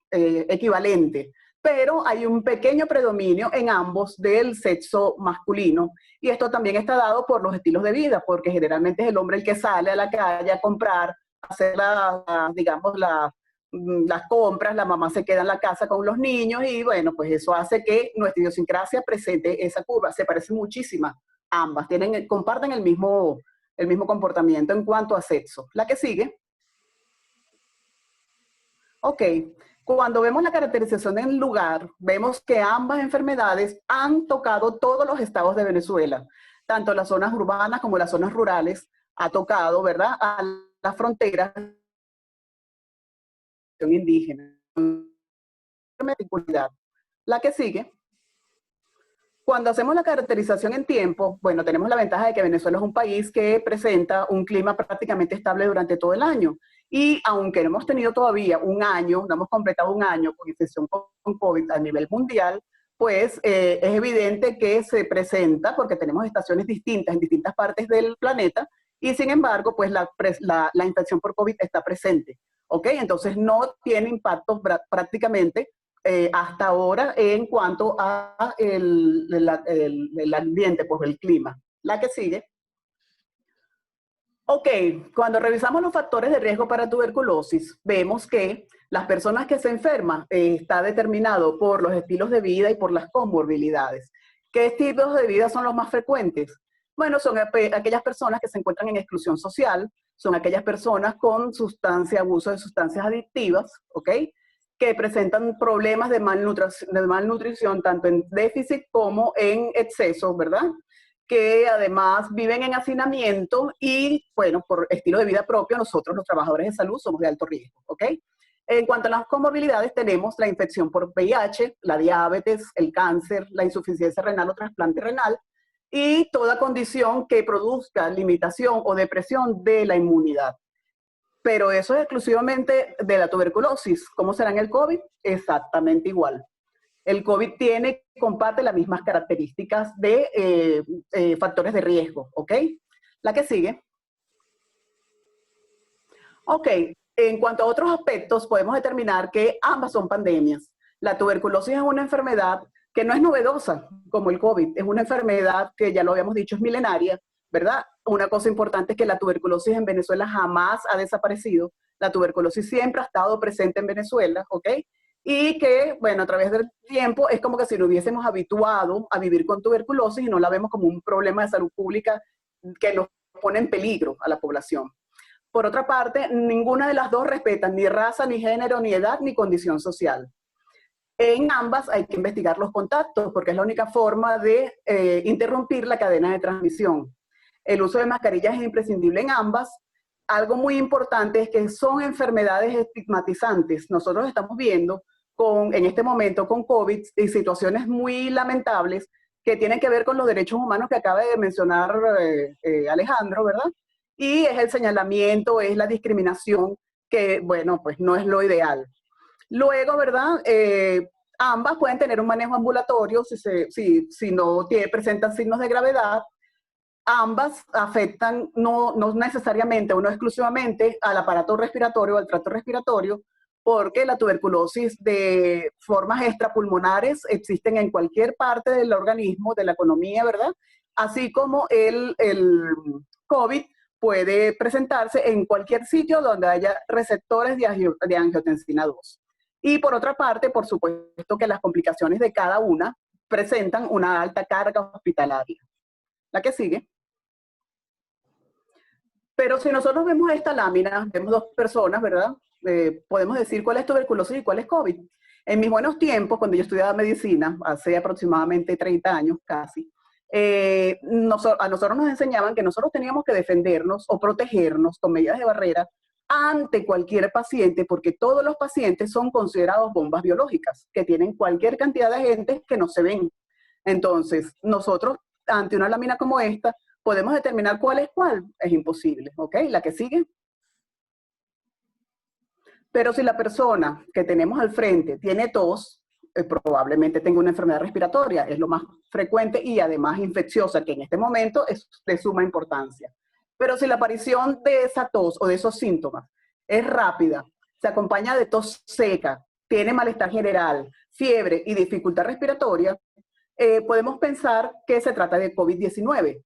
equivalente. pero hay un pequeño predominio en ambos del sexo masculino. Y esto también está dado por los estilos de vida, porque generalmente es el hombre el que sale a la calle a comprar, a hacer digamos, las compras, la mamá se queda en la casa con los niños y bueno, pues eso hace que nuestra idiosincrasia presente esa curva. Se parecen muchísimas ambas, comparten el mismo comportamiento en cuanto a sexo. La que sigue. Ok, cuando vemos la caracterización del lugar, vemos que ambas enfermedades han tocado todos los estados de Venezuela, tanto las zonas urbanas como las zonas rurales, ha tocado, ¿verdad?, a las fronteras indígena. La que sigue. Cuando hacemos la caracterización en tiempo, bueno, tenemos la ventaja de que Venezuela es un país que presenta un clima prácticamente estable durante todo el año. Y aunque no hemos tenido todavía un año, no hemos completado un año con infección con COVID a nivel mundial, pues es evidente que se presenta, porque tenemos estaciones distintas en distintas partes del planeta, y sin embargo, pues la infección por COVID está presente. ¿Ok? Entonces no tiene impacto prácticamente hasta ahora en cuanto a el ambiente, pues el clima. La que sigue. Ok, cuando revisamos los factores de riesgo para tuberculosis, vemos que las personas que se enferman está determinado por los estilos de vida y por las comorbilidades. ¿Qué estilos de vida son los más frecuentes? Bueno, son aquellas personas que se encuentran en exclusión social, son aquellas personas con abuso de sustancias adictivas, ¿ok?, que presentan problemas de malnutrición tanto en déficit como en exceso, ¿verdad?, que además viven en hacinamiento y, bueno, por estilo de vida propio, nosotros los trabajadores de salud somos de alto riesgo, ¿ok? En cuanto a las comorbilidades, tenemos la infección por VIH, la diabetes, el cáncer, la insuficiencia renal o trasplante renal, y toda condición que produzca limitación o depresión de la inmunidad. Pero eso es exclusivamente de la tuberculosis. ¿Cómo será en el COVID? Exactamente igual. El COVID comparte las mismas características de factores de riesgo, ¿ok? La que sigue. Ok, en cuanto a otros aspectos, podemos determinar que ambas son pandemias. La tuberculosis es una enfermedad que no es novedosa como el COVID, es una enfermedad que ya lo habíamos dicho, es milenaria, ¿verdad? Una cosa importante es que la tuberculosis en Venezuela jamás ha desaparecido. La tuberculosis siempre ha estado presente en Venezuela, ¿ok? Y que, bueno, a través del tiempo es como que si nos hubiésemos habituado a vivir con tuberculosis y no la vemos como un problema de salud pública que nos pone en peligro a la población. Por otra parte, ninguna de las dos respeta ni raza, ni género, ni edad, ni condición social. En ambas hay que investigar los contactos porque es la única forma de interrumpir la cadena de transmisión. El uso de mascarillas es imprescindible en ambas. Algo muy importante es que son enfermedades estigmatizantes. Nosotros estamos viendo en este momento con COVID y situaciones muy lamentables que tienen que ver con los derechos humanos que acaba de mencionar Alejandro, ¿verdad? Y es el señalamiento, es la discriminación que, bueno, pues no es lo ideal. Luego, ¿verdad? Ambas pueden tener un manejo ambulatorio si no presentan signos de gravedad. Ambas afectan no necesariamente o no exclusivamente al aparato respiratorio o al tracto respiratorio, porque la tuberculosis de formas extrapulmonares existen en cualquier parte del organismo, de la economía, ¿verdad? Así como el COVID puede presentarse en cualquier sitio donde haya receptores de angiotensina 2. Y por otra parte, por supuesto que las complicaciones de cada una presentan una alta carga hospitalaria. La que sigue. Pero si nosotros vemos esta lámina, vemos dos personas, ¿verdad? Podemos decir cuál es tuberculosis y cuál es COVID. En mis buenos tiempos, cuando yo estudiaba medicina, hace aproximadamente 30 años casi, a nosotros nos enseñaban que nosotros teníamos que defendernos o protegernos con medidas de barrera ante cualquier paciente, porque todos los pacientes son considerados bombas biológicas, que tienen cualquier cantidad de agentes que no se ven. Entonces, nosotros, ante una lámina como esta, podemos determinar cuál es cuál. Es imposible, ¿ok? La que sigue. Pero si la persona que tenemos al frente tiene tos, probablemente tenga una enfermedad respiratoria, es lo más frecuente y además infecciosa, que en este momento es de suma importancia. Pero si la aparición de esa tos o de esos síntomas es rápida, se acompaña de tos seca, tiene malestar general, fiebre y dificultad respiratoria, podemos pensar que se trata de COVID-19.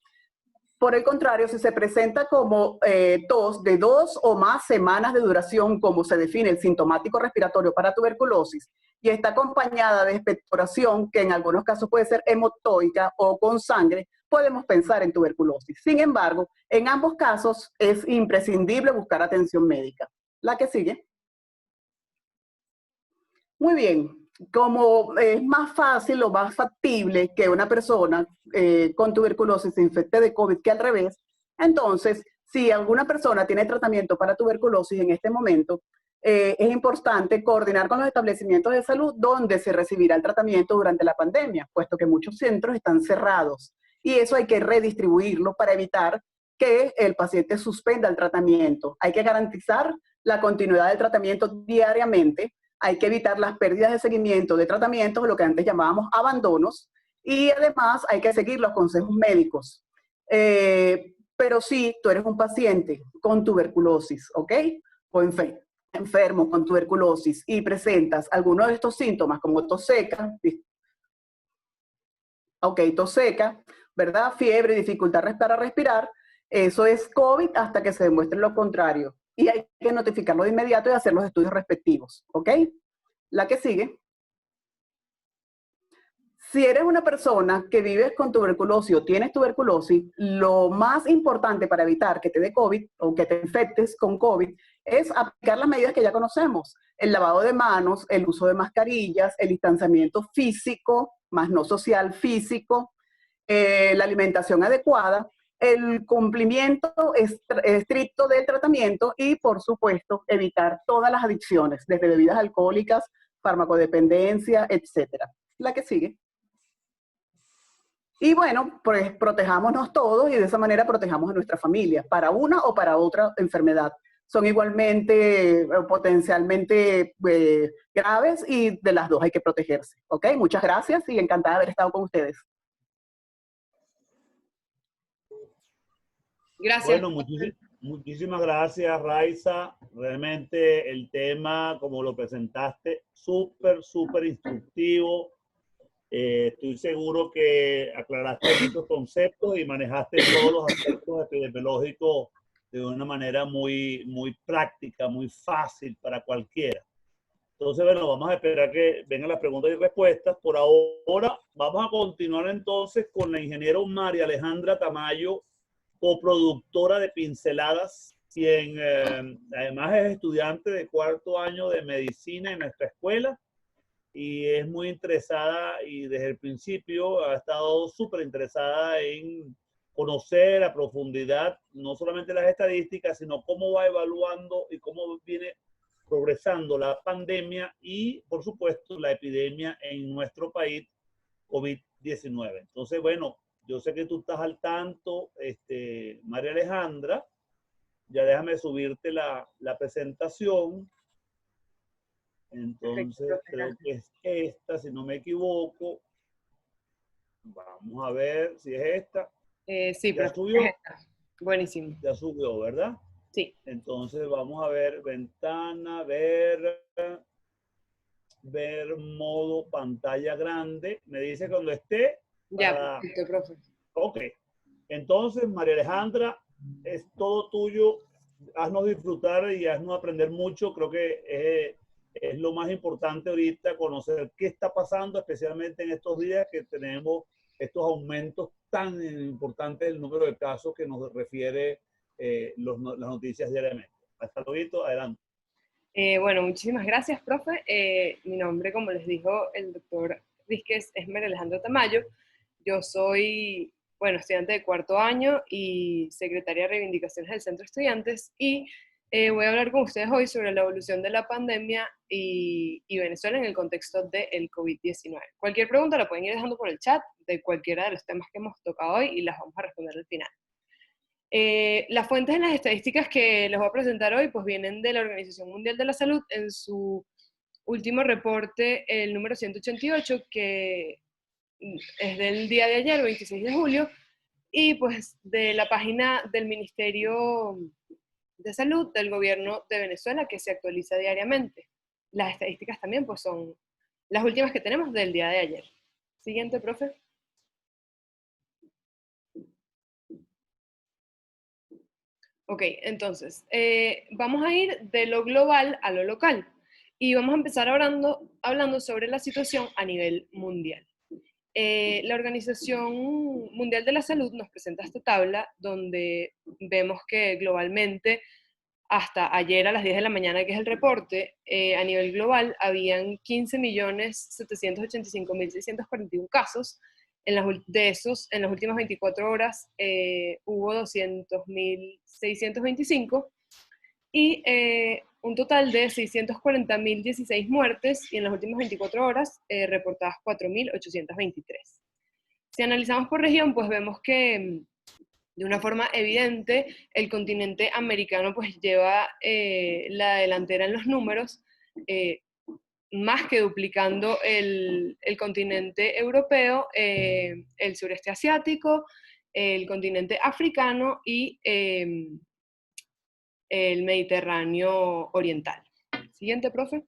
Por el contrario, si se presenta como tos de 2 o más semanas de duración, como se define el sintomático respiratorio para tuberculosis, y está acompañada de expectoración, que en algunos casos puede ser hemotoica o con sangre, podemos pensar en tuberculosis. Sin embargo, en ambos casos es imprescindible buscar atención médica. La que sigue. Muy bien. Como es más fácil o más factible que una persona con tuberculosis se infecte de COVID que al revés, entonces, si alguna persona tiene tratamiento para tuberculosis en este momento, es importante coordinar con los establecimientos de salud donde se recibirá el tratamiento durante la pandemia, puesto que muchos centros están cerrados. Y eso hay que redistribuirlo para evitar que el paciente suspenda el tratamiento. Hay que garantizar la continuidad del tratamiento diariamente. Hay que evitar las pérdidas de seguimiento de tratamientos, lo que antes llamábamos abandonos, y además hay que seguir los consejos médicos. Pero si tú eres un paciente con tuberculosis, ¿ok? O enfermo con tuberculosis y presentas alguno de estos síntomas como tos seca, tos seca, ¿verdad? Fiebre, dificultad para respirar, eso es COVID hasta que se demuestre lo contrario. Y hay que notificarlo de inmediato y hacer los estudios respectivos, ¿ok? La que sigue. Si eres una persona que vives con tuberculosis o tienes tuberculosis, lo más importante para evitar que te dé COVID o que te infectes con COVID es aplicar las medidas que ya conocemos. El lavado de manos, el uso de mascarillas, el distanciamiento físico, más no social, físico, la alimentación adecuada, el cumplimiento estricto del tratamiento y, por supuesto, evitar todas las adicciones, desde bebidas alcohólicas, farmacodependencia, etc. La que sigue. Y bueno, pues protejámonos todos y de esa manera protejamos a nuestra familia, para una o para otra enfermedad. Son igualmente, potencialmente graves y de las dos hay que protegerse. ¿Ok? Muchas gracias y encantada de haber estado con ustedes. Gracias. Bueno, muchísimas gracias, Raiza. Realmente el tema, como lo presentaste, súper instructivo. Estoy seguro que aclaraste muchos conceptos y manejaste todos los aspectos epidemiológicos de una manera muy práctica, muy fácil para cualquiera. Entonces, bueno, vamos a esperar que vengan las preguntas y respuestas. Por ahora, vamos a continuar entonces con la ingeniera María Alejandra Tamayo, coproductora de Pinceladas, quien además es estudiante de 4º año de medicina en nuestra escuela y es muy interesada y desde el principio ha estado súper interesada en conocer a profundidad no solamente las estadísticas, sino cómo va evaluando y cómo viene progresando la pandemia y, por supuesto, la epidemia en nuestro país, COVID-19. Entonces, bueno, yo sé que tú estás al tanto, María Alejandra. Ya déjame subirte la presentación. Entonces, creo que es esta, si no me equivoco. Vamos a ver si es esta. Sí, ¿Ya profe, subió? es esta. Buenísimo. Ya subió, ¿verdad? Sí. Entonces, vamos a ver ventana, ver modo pantalla grande. Me dice cuando esté. Ya, perfecto, profe. Ok. Entonces, María Alejandra, es todo tuyo. Haznos disfrutar y haznos aprender mucho. Creo que es lo más importante ahorita, conocer qué está pasando, especialmente en estos días que tenemos estos aumentos tan importantes del número de casos que nos refiere las noticias diariamente. Hasta luego, adelante. Bueno, muchísimas gracias, profe. Mi nombre, como les dijo el doctor Rizquez, es María Alejandra Tamayo. Yo soy, bueno, estudiante de 4º año y secretaria de Reivindicaciones del Centro de Estudiantes y voy a hablar con ustedes hoy sobre la evolución de la pandemia y Venezuela en el contexto del COVID-19. Cualquier pregunta la pueden ir dejando por el chat de cualquiera de los temas que hemos tocado hoy y las vamos a responder al final. Las fuentes en las estadísticas que les voy a presentar hoy pues vienen de la Organización Mundial de la Salud en su último reporte, el número 188, que es del día de ayer, 26 de julio, y pues de la página del Ministerio de Salud del Gobierno de Venezuela, que se actualiza diariamente. las estadísticas también pues son las últimas que tenemos del día de ayer. Siguiente, profe. Ok, entonces, vamos a ir de lo global a lo local y vamos a empezar hablando sobre la situación a nivel mundial. La Organización Mundial de la Salud nos presenta esta tabla donde vemos que globalmente, hasta ayer a las 10 de la mañana, que es el reporte, a nivel global habían 15.785.641 casos. De esos, en las últimas 24 horas hubo 200.625 y un total de 640.016 muertes, y en las últimas 24 horas reportadas 4.823. Si analizamos por región, pues vemos que de una forma evidente el continente americano pues lleva la delantera en los números, más que duplicando el continente europeo, el sureste asiático, el continente africano y el Mediterráneo oriental. Siguiente, profe.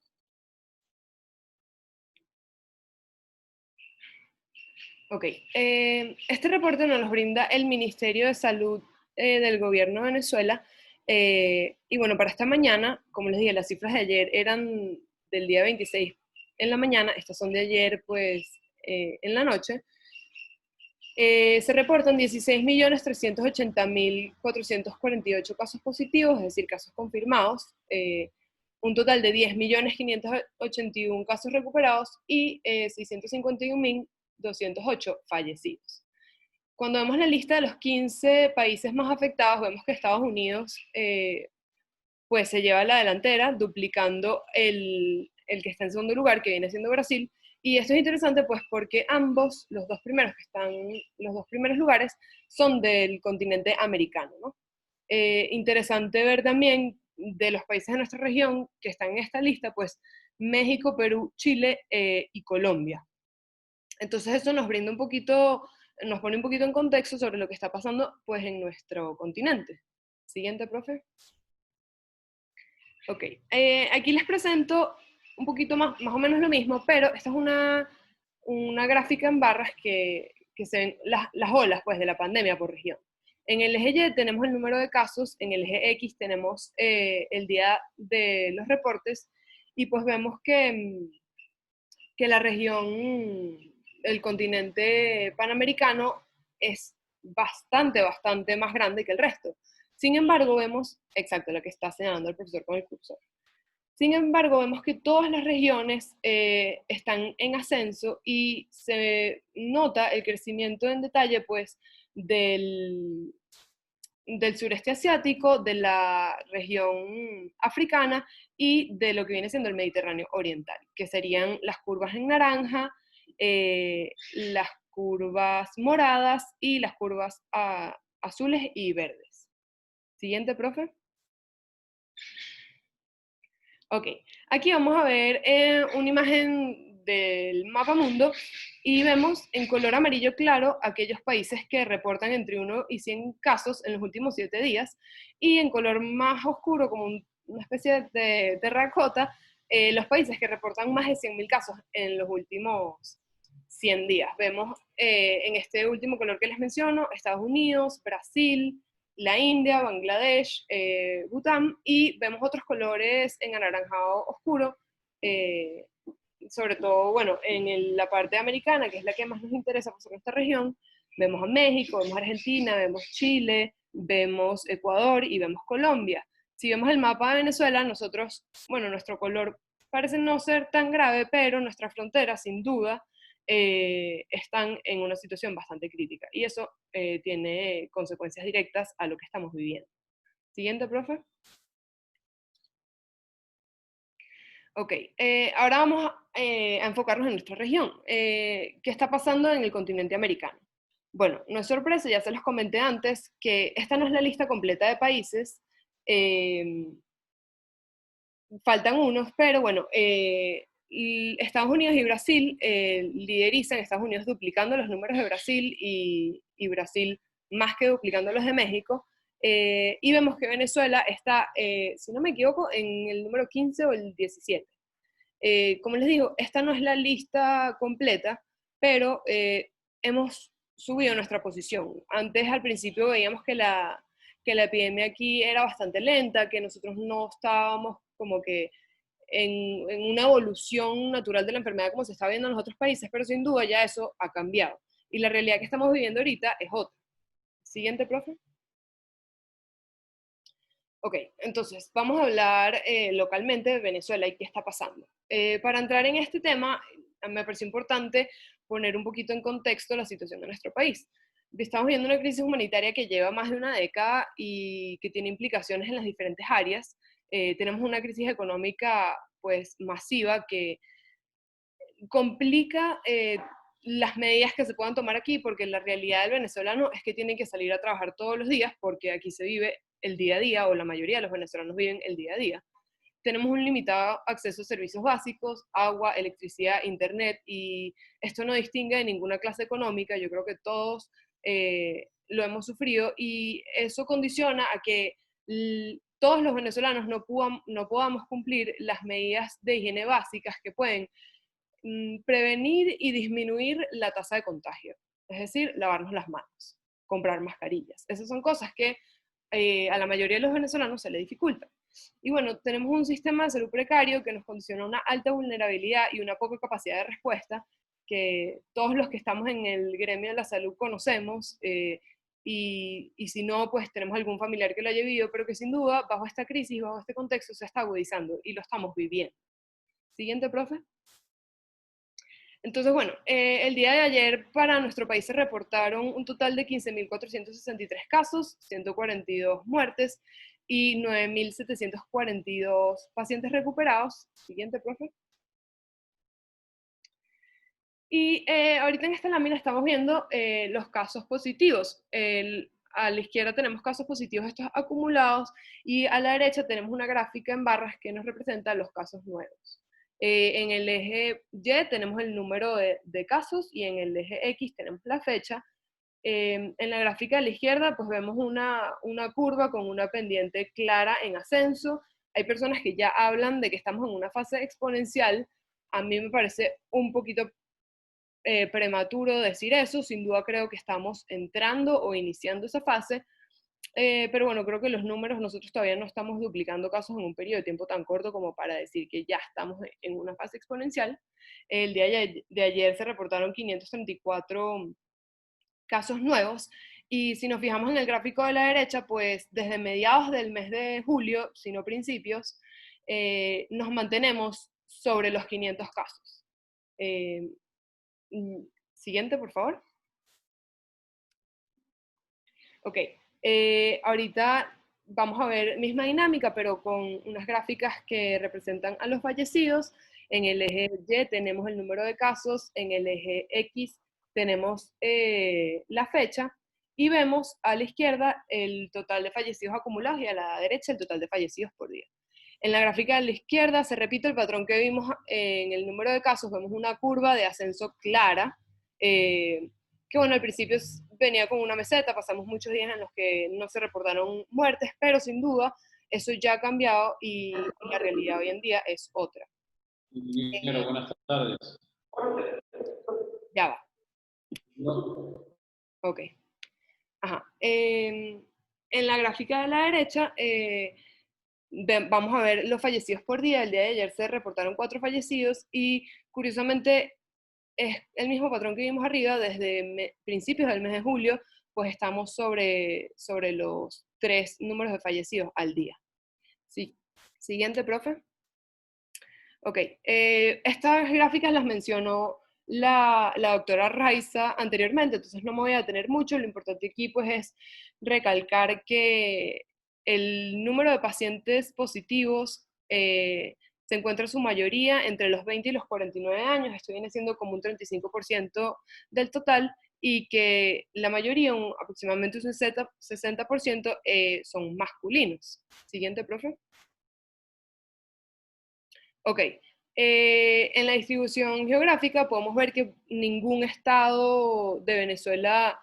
Ok, este reporte nos los brinda el Ministerio de Salud del Gobierno de Venezuela, y bueno, para esta mañana, como les dije, las cifras de ayer eran del día 26 en la mañana, estas son de ayer pues en la noche. Se reportan 16.380.448 casos positivos, es decir, casos confirmados, un total de 10.581.000 casos recuperados y 651.208 fallecidos. Cuando vemos la lista de los 15 países más afectados, vemos que Estados Unidos pues se lleva la delantera, duplicando el que está en segundo lugar, que viene siendo Brasil. Y esto es interesante pues porque ambos, los dos primeros lugares, son del continente americano, ¿no? Interesante ver también de los países de nuestra región que están en esta lista, pues México, Perú, Chile y Colombia. Entonces eso nos brinda un poquito, nos pone un poquito en contexto sobre lo que está pasando pues en nuestro continente. Siguiente, profe. Ok, aquí les presento un poquito más o menos lo mismo, pero esta es una gráfica en barras que se ven las olas pues, de la pandemia por región. En el eje Y tenemos el número de casos, en el eje X tenemos el día de los reportes, y pues vemos que la región, el continente panamericano, es bastante más grande que el resto. Sin embargo, vemos, exacto, lo que está señalando el profesor con el cursor. Sin embargo, vemos que todas las regiones están en ascenso y se nota el crecimiento en detalle pues, del sureste asiático, de la región africana y de lo que viene siendo el Mediterráneo oriental, que serían las curvas en naranja, las curvas moradas y las curvas azules y verdes. Siguiente, profe. Ok, aquí vamos a ver una imagen del mapa mundo y vemos en color amarillo claro aquellos países que reportan entre 1 y 100 casos en los últimos 7 días, y en color más oscuro, como una especie de terracota, los países que reportan más de 100.000 casos en los últimos 100 días. Vemos en este último color que les menciono, Estados Unidos, Brasil, la India, Bangladesh, Bután, y vemos otros colores en anaranjado oscuro, sobre todo, bueno, en la parte americana, que es la que más nos interesa por esta región, vemos a México, vemos a Argentina, vemos Chile, vemos Ecuador y vemos Colombia. Si vemos el mapa de Venezuela, nosotros, bueno, nuestro color parece no ser tan grave, pero nuestra frontera, sin duda, están en una situación bastante crítica, y eso tiene consecuencias directas a lo que estamos viviendo. Siguiente, profe. Ok, ahora vamos a enfocarnos en nuestra región. ¿Qué está pasando en el continente americano? Bueno, no es sorpresa, ya se los comenté antes, que esta no es la lista completa de países, faltan unos, pero bueno, Estados Unidos y Brasil liderizan, Estados Unidos duplicando los números de Brasil y Brasil más que duplicando los de México, y vemos que Venezuela está, si no me equivoco, en el número 15 o el 17. Como les digo, esta no es la lista completa, pero hemos subido nuestra posición. Antes, al principio, veíamos que la epidemia aquí era bastante lenta, que nosotros no estábamos como que en una evolución natural de la enfermedad como se está viendo en los otros países, pero sin duda ya eso ha cambiado. Y la realidad que estamos viviendo ahorita es otra. Siguiente, profe. Ok, entonces vamos a hablar localmente de Venezuela y qué está pasando. Para entrar en este tema, me pareció importante poner un poquito en contexto la situación de nuestro país. Estamos viendo una crisis humanitaria que lleva más de una década y que tiene implicaciones en las diferentes áreas. Tenemos una crisis económica pues masiva que complica las medidas que se puedan tomar aquí, porque la realidad del venezolano es que tienen que salir a trabajar todos los días, porque aquí se vive el día a día, o la mayoría de los venezolanos viven el día a día. Tenemos un limitado acceso a servicios básicos, agua, electricidad, internet, y esto no distingue de ninguna clase económica. Yo creo que todos lo hemos sufrido, y eso condiciona a que todos los venezolanos no podamos cumplir las medidas de higiene básicas que pueden prevenir y disminuir la tasa de contagio. Es decir, lavarnos las manos, comprar mascarillas. Esas son cosas que a la mayoría de los venezolanos se le dificultan. Y bueno, tenemos un sistema de salud precario que nos condiciona una alta vulnerabilidad y una poca capacidad de respuesta, que todos los que estamos en el gremio de la salud conocemos, y si no, pues tenemos algún familiar que lo haya vivido, pero que sin duda, bajo esta crisis, bajo este contexto, se está agudizando y lo estamos viviendo. Siguiente, profe. Entonces, bueno, el día de ayer para nuestro país se reportaron un total de 15.463 casos, 142 muertes y 9.742 pacientes recuperados. Siguiente, profe. Y ahorita en esta lámina estamos viendo los casos positivos. A la izquierda tenemos casos positivos estos acumulados, y a la derecha tenemos una gráfica en barras que nos representa los casos nuevos. En el eje Y tenemos el número de casos, y en el eje X tenemos la fecha. En la gráfica de la izquierda pues vemos una curva con una pendiente clara en ascenso. Hay personas que ya hablan de que estamos en una fase exponencial. A mí me parece un poquito prematuro decir eso. Sin duda creo que estamos entrando o iniciando esa fase, pero bueno, creo que los números, nosotros todavía no estamos duplicando casos en un periodo de tiempo tan corto como para decir que ya estamos en una fase exponencial. El día de ayer se reportaron 534 casos nuevos, y si nos fijamos en el gráfico de la derecha, pues desde mediados del mes de julio, si no principios, nos mantenemos sobre los 500 casos. Siguiente, por favor. Ok, ahorita vamos a ver misma dinámica, pero con unas gráficas que representan a los fallecidos. En el eje Y tenemos el número de casos, en el eje X tenemos la fecha, y vemos a la izquierda el total de fallecidos acumulados y a la derecha el total de fallecidos por día. En la gráfica de la izquierda se repite el patrón que vimos en el número de casos. Vemos una curva de ascenso clara, que bueno, al principio venía con una meseta, pasamos muchos días en los que no se reportaron muertes, pero sin duda eso ya ha cambiado, y la realidad hoy en día es otra. Ingeniero, buenas tardes. Ya va. No. Ok. Ajá. En la gráfica de la derecha vamos a ver los fallecidos por día. El día de ayer se reportaron 4 fallecidos, y curiosamente es el mismo patrón que vimos arriba. Desde principios del mes de julio, pues estamos sobre los 3 números de fallecidos al día. Sí. Siguiente, profe. Ok, estas gráficas las mencionó la doctora Raiza anteriormente, entonces no me voy a detener mucho. Lo importante aquí pues es recalcar que el número de pacientes positivos se encuentra en su mayoría entre los 20 y los 49 años. Esto viene siendo como un 35% del total, y que la mayoría, aproximadamente un 60%, son masculinos. Siguiente, profe. Ok, en la distribución geográfica podemos ver que ningún estado de Venezuela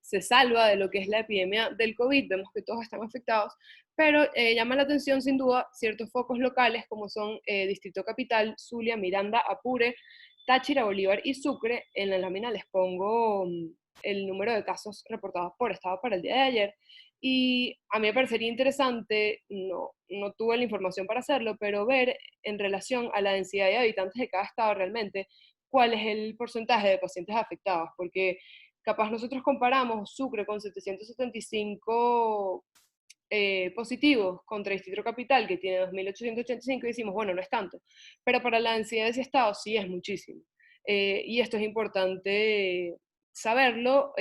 se salva de lo que es la epidemia del COVID, vemos que todos están afectados, pero llama la atención sin duda ciertos focos locales como son Distrito Capital, Zulia, Miranda, Apure, Táchira, Bolívar y Sucre. En la lámina les pongo el número de casos reportados por estado para el día de ayer, y a mí me parecería interesante, no tuve la información para hacerlo, pero ver en relación a la densidad de habitantes de cada estado realmente cuál es el porcentaje de pacientes afectados, porque capaz nosotros comparamos Sucre con 775 positivos contra Distrito Capital, que tiene 2.885, y decimos, bueno, no es tanto, pero para la densidad de ese estado sí es muchísimo. Y esto es importante saberlo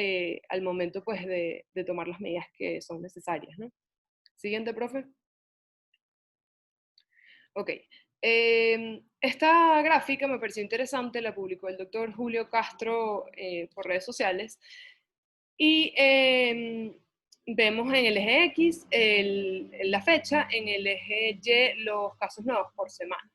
al momento pues, de tomar las medidas que son necesarias, ¿no? Siguiente, profe. Ok. Esta gráfica me pareció interesante, la publicó el doctor Julio Castro por redes sociales, y vemos en el eje X la fecha, en el eje Y los casos nuevos por semana.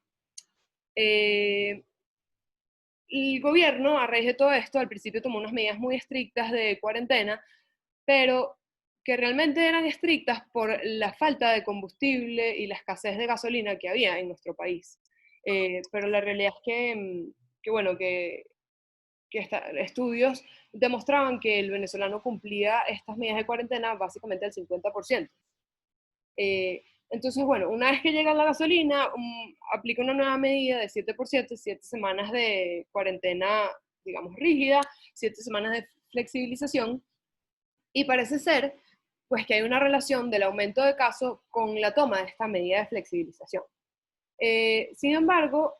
El gobierno, a raíz de todo esto, al principio tomó unas medidas muy estrictas de cuarentena, pero que realmente eran estrictas por la falta de combustible y la escasez de gasolina que había en nuestro país. Pero la realidad es que estudios demostraban que el venezolano cumplía estas medidas de cuarentena básicamente al 50%. Entonces, bueno, una vez que llega la gasolina, aplica una nueva medida de 7x7, 7 semanas de cuarentena, digamos, rígida, 7 semanas de flexibilización, y parece ser pues que hay una relación del aumento de casos con la toma de esta medida de flexibilización. Sin embargo,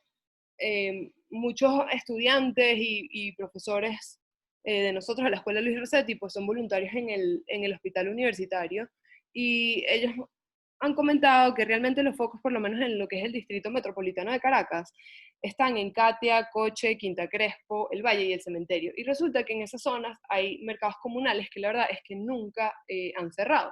muchos estudiantes y profesores de nosotros de la Escuela Luis Rossetti pues son voluntarios en el hospital universitario, y ellos han comentado que realmente los focos, por lo menos en lo que es el distrito metropolitano de Caracas, están en Catia, Coche, Quinta Crespo, El Valle y el Cementerio. Y resulta que en esas zonas hay mercados comunales que la verdad es que nunca han cerrado.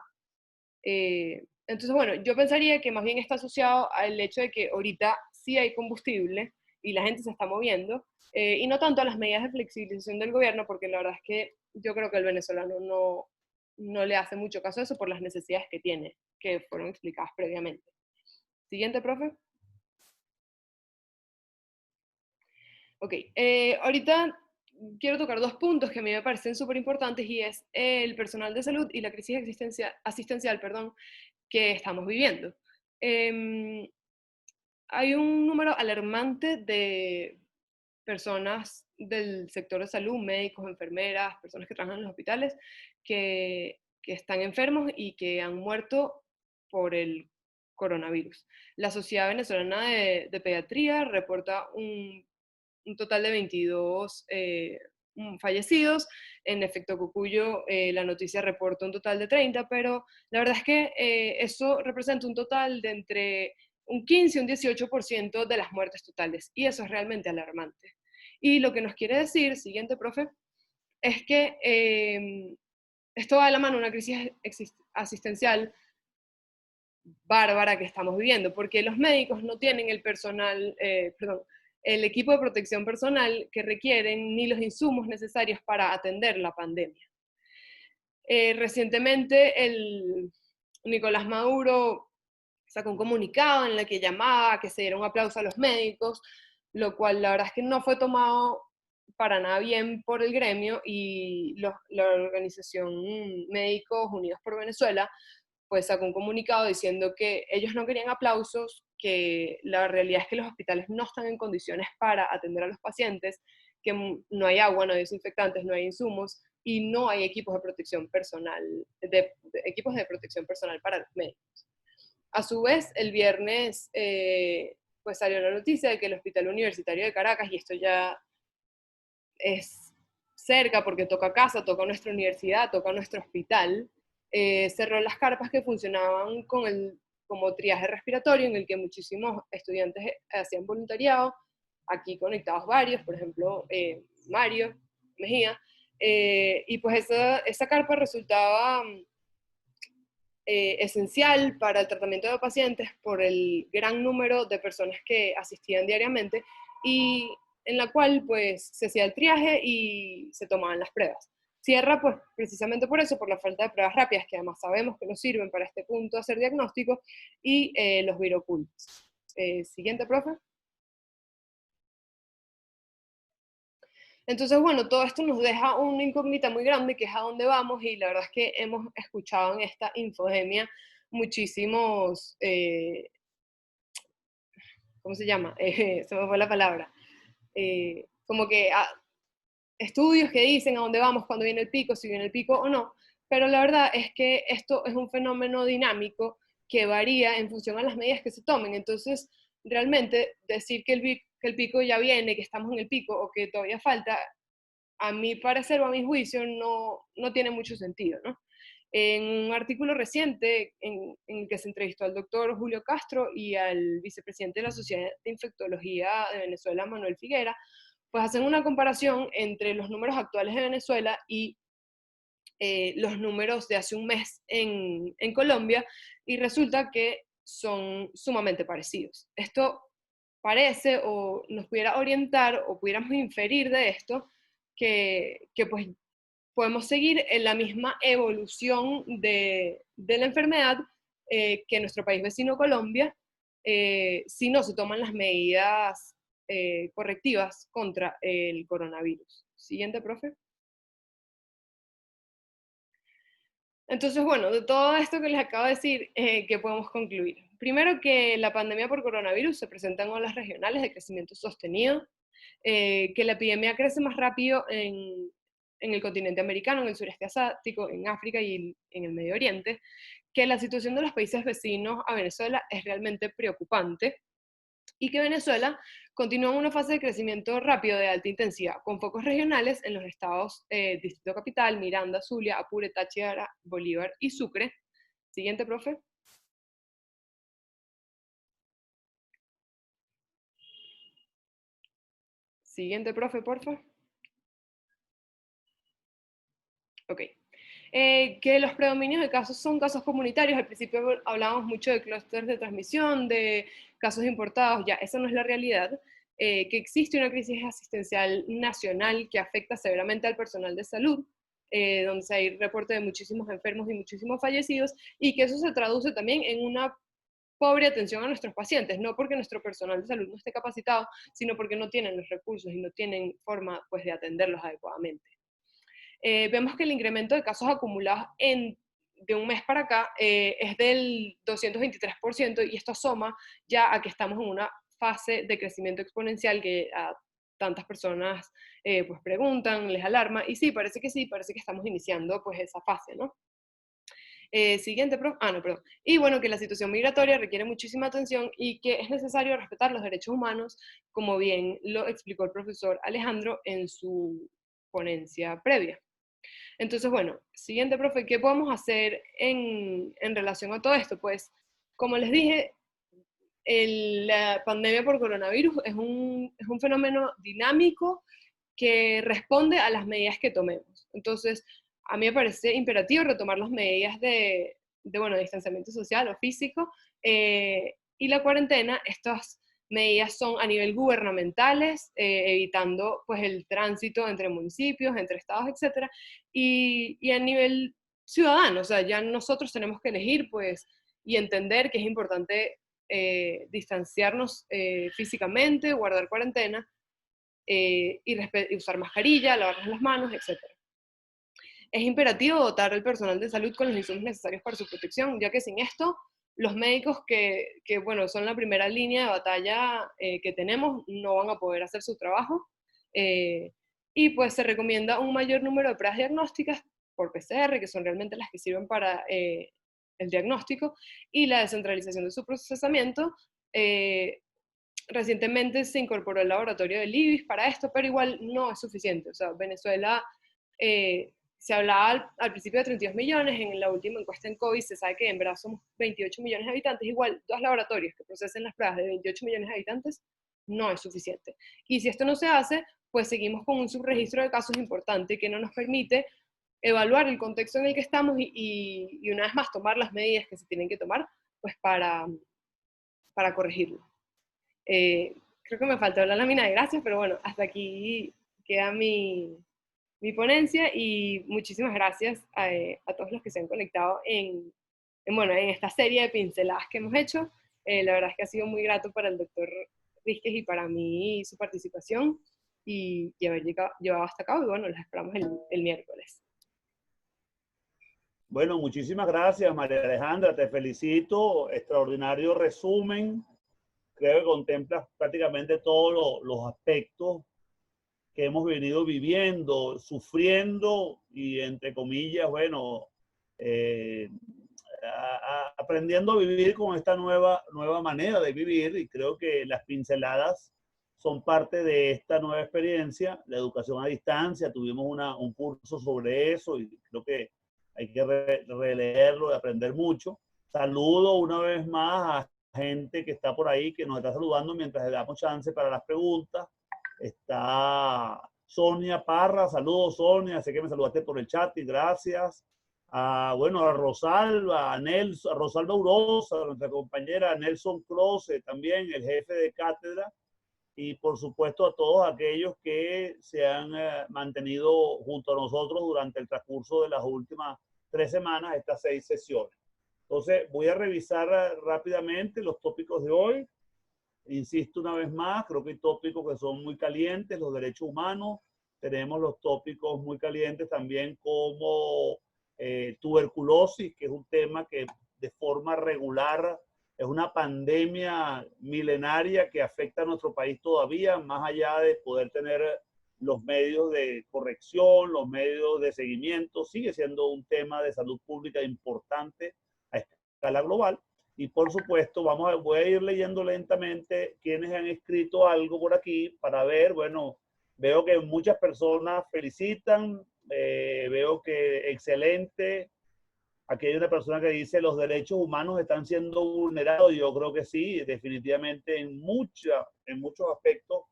Entonces, bueno, yo pensaría que más bien está asociado al hecho de que ahorita sí hay combustible y la gente se está moviendo, y no tanto a las medidas de flexibilización del gobierno, porque la verdad es que yo creo que el venezolano no le hace mucho caso a eso por las necesidades que tiene, que fueron explicadas previamente. Siguiente, profe. Ok, ahorita quiero tocar dos puntos que a mí me parecen súper importantes, y es el personal de salud y la crisis asistencial, que estamos viviendo. Hay un número alarmante de personas del sector de salud, médicos, enfermeras, personas que trabajan en los hospitales, que están enfermos y que han muerto por el coronavirus. La Sociedad Venezolana de Pediatría reporta un total de 22 fallecidos. En efecto Cocuyo, la noticia reporta un total de 30, pero la verdad es que eso representa un total de entre un 15 y un 18% de las muertes totales, y eso es realmente alarmante. Y lo que nos quiere decir, siguiente, profe, es que esto va de la mano una crisis asistencial bárbara que estamos viviendo, porque los médicos no tienen el personal, el equipo de protección personal que requieren, ni los insumos necesarios para atender la pandemia. Recientemente el Nicolás Maduro sacó un comunicado en el que llamaba a que se diera un aplauso a los médicos, lo cual la verdad es que no fue tomado para nada bien por el gremio, y la organización Médicos Unidos por Venezuela pues sacó un comunicado diciendo que ellos no querían aplausos, que la realidad es que los hospitales no están en condiciones para atender a los pacientes, que no hay agua, no hay desinfectantes, no hay insumos, y no hay equipos de protección personal, equipos de protección personal para los médicos. A su vez, el viernes pues salió la noticia de que el Hospital Universitario de Caracas, y esto ya es cerca porque toca casa, toca nuestra universidad, toca nuestro hospital, cerró las carpas que funcionaban como triaje respiratorio, en el que muchísimos estudiantes hacían voluntariado, aquí conectados varios, por ejemplo, Mario Mejía, y pues esa carpa resultaba esencial para el tratamiento de pacientes por el gran número de personas que asistían diariamente, y en la cual pues se hacía el triaje y se tomaban las pruebas. Cierra pues precisamente por eso, por la falta de pruebas rápidas, que además sabemos que no sirven para este punto hacer diagnósticos, y los virocultos. Siguiente, profe. Entonces, bueno, todo esto nos deja una incógnita muy grande, que es a dónde vamos, y la verdad es que hemos escuchado en esta infodemia muchísimos, ¿cómo se llama? Se me fue la palabra. Como que estudios que dicen a dónde vamos, cuándo viene el pico, si viene el pico o no, pero la verdad es que esto es un fenómeno dinámico que varía en función a las medidas que se tomen. Entonces, realmente decir que el pico ya viene, que estamos en el pico o que todavía falta, a mi parecer o a mi juicio, no tiene mucho sentido, ¿no? En un artículo reciente en el que se entrevistó al doctor Julio Castro y al vicepresidente de la Sociedad de Infectología de Venezuela, Manuel Figuera, pues hacen una comparación entre los números actuales de Venezuela y los números de hace un mes en Colombia, y resulta que son sumamente parecidos. Esto parece o nos pudiera orientar o pudiéramos inferir de esto que pues podemos seguir en la misma evolución de la enfermedad que nuestro país vecino Colombia, si no se toman las medidas correctivas contra el coronavirus. Siguiente, profe. Entonces, bueno, de todo esto que les acabo de decir, ¿qué podemos concluir? Primero, que la pandemia por coronavirus se presenta en olas regionales de crecimiento sostenido, que la epidemia crece más rápido en el continente americano, en el sureste asiático, en África y en el Medio Oriente, que la situación de los países vecinos a Venezuela es realmente preocupante, y que Venezuela continúa en una fase de crecimiento rápido de alta intensidad, con focos regionales en los estados Distrito Capital, Miranda, Zulia, Apure, Táchira, Bolívar y Sucre. Siguiente, profe. Siguiente, profe, porfa. Ok. Que los predominios de casos son casos comunitarios. Al principio hablábamos mucho de clústeres de transmisión, de casos importados, ya, esa no es la realidad. Que existe una crisis asistencial nacional que afecta severamente al personal de salud, donde hay reporte de muchísimos enfermos y muchísimos fallecidos, y que eso se traduce también en una pobre atención a nuestros pacientes, no porque nuestro personal de salud no esté capacitado, sino porque no tienen los recursos y no tienen forma pues, de atenderlos adecuadamente. Vemos que el incremento de casos acumulados de un mes para acá es del 223%, y esto asoma ya a que estamos en una fase de crecimiento exponencial que a tantas personas pues preguntan, les alarma, y sí, parece que estamos iniciando pues esa fase, ¿no? Siguiente, no, perdón. Y bueno, que la situación migratoria requiere muchísima atención y que es necesario respetar los derechos humanos, como bien lo explicó el profesor Alejandro en su ponencia previa. Entonces, bueno, siguiente, profe, ¿qué podemos hacer en relación a todo esto? Pues, como les dije, la pandemia por coronavirus es un fenómeno dinámico que responde a las medidas que tomemos. Entonces, a mí me parece imperativo retomar las medidas bueno, distanciamiento social o físico, y la cuarentena. Estas medidas son a nivel gubernamentales, evitando pues el tránsito entre municipios, entre estados, etc. Y a nivel ciudadano, o sea, ya nosotros tenemos que elegir pues y entender que es importante distanciarnos físicamente, guardar cuarentena, y usar mascarilla, lavarnos las manos, etc. Es imperativo dotar al personal de salud con los insumos necesarios para su protección, ya que sin esto, los médicos bueno, son la primera línea de batalla que tenemos, no van a poder hacer su trabajo. Y pues se recomienda un mayor número de pruebas diagnósticas por PCR, que son realmente las que sirven para el diagnóstico, y la descentralización de su procesamiento. Recientemente se incorporó el laboratorio del IBIS para esto, pero igual no es suficiente. O sea, Venezuela, se hablaba al principio de 32 millones, en la última encuesta en COVID se sabe que en verdad somos 28 millones de habitantes, igual 2 laboratorios que procesen las pruebas de 28 millones de habitantes no es suficiente. Y si esto no se hace, pues seguimos con un subregistro de casos importante que no nos permite evaluar el contexto en el que estamos y una vez más tomar las medidas que se tienen que tomar pues para corregirlo. Creo que me faltó la lámina de gracias, pero bueno, hasta aquí queda mi mi ponencia y muchísimas gracias a todos los que se han conectado bueno, en esta serie de pinceladas que hemos hecho. La verdad es que ha sido muy grato para el doctor Rizquez y para mí su participación y haber llevado hasta acá. Y bueno, los esperamos el miércoles. Bueno, muchísimas gracias, María Alejandra. Te felicito. Extraordinario resumen. Creo que contemplas prácticamente todos los aspectos que hemos venido viviendo, sufriendo y, entre comillas, bueno, aprendiendo a vivir con esta nueva manera de vivir. Y creo que las pinceladas son parte de esta nueva experiencia. La educación a distancia, tuvimos un curso sobre eso y creo que hay que releerlo y aprender mucho. Saludo una vez más a gente que está por ahí, que nos está saludando mientras le damos chance para las preguntas. Está Sonia Parra, saludos Sonia, sé que me saludaste por el chat y gracias. Bueno, a Rosalba, a Rosalba Urosa, nuestra compañera, a Nelson Close, también el jefe de cátedra, y por supuesto a todos aquellos que se han mantenido junto a nosotros durante el transcurso de las últimas 3 semanas, estas 6 sesiones. Entonces, voy a revisar rápidamente los tópicos de hoy. Insisto una vez más, creo que hay tópicos que son muy calientes, los derechos humanos. Tenemos los tópicos muy calientes también como tuberculosis, que es un tema que de forma regular es una pandemia milenaria que afecta a nuestro país todavía, más allá de poder tener los medios de corrección, los medios de seguimiento, sigue siendo un tema de salud pública importante a escala global. Y por supuesto, voy a ir leyendo lentamente quienes han escrito algo por aquí para ver, bueno, veo que muchas personas felicitan, veo que excelente. Aquí hay una persona que dice los derechos humanos están siendo vulnerados. Yo creo que sí, definitivamente en muchos aspectos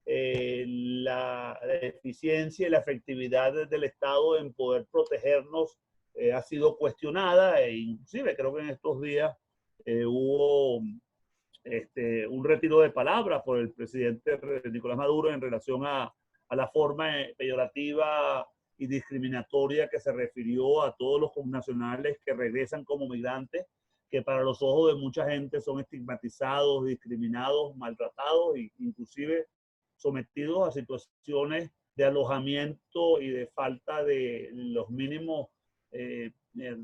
la eficiencia y la efectividad del Estado en poder protegernos ha sido cuestionada e inclusive creo que en estos días hubo un retiro de palabras por el presidente Nicolás Maduro en relación a la forma peyorativa y discriminatoria que se refirió a todos los connacionales que regresan como migrantes, que para los ojos de mucha gente son estigmatizados, discriminados, maltratados e inclusive sometidos a situaciones de alojamiento y de falta de los mínimos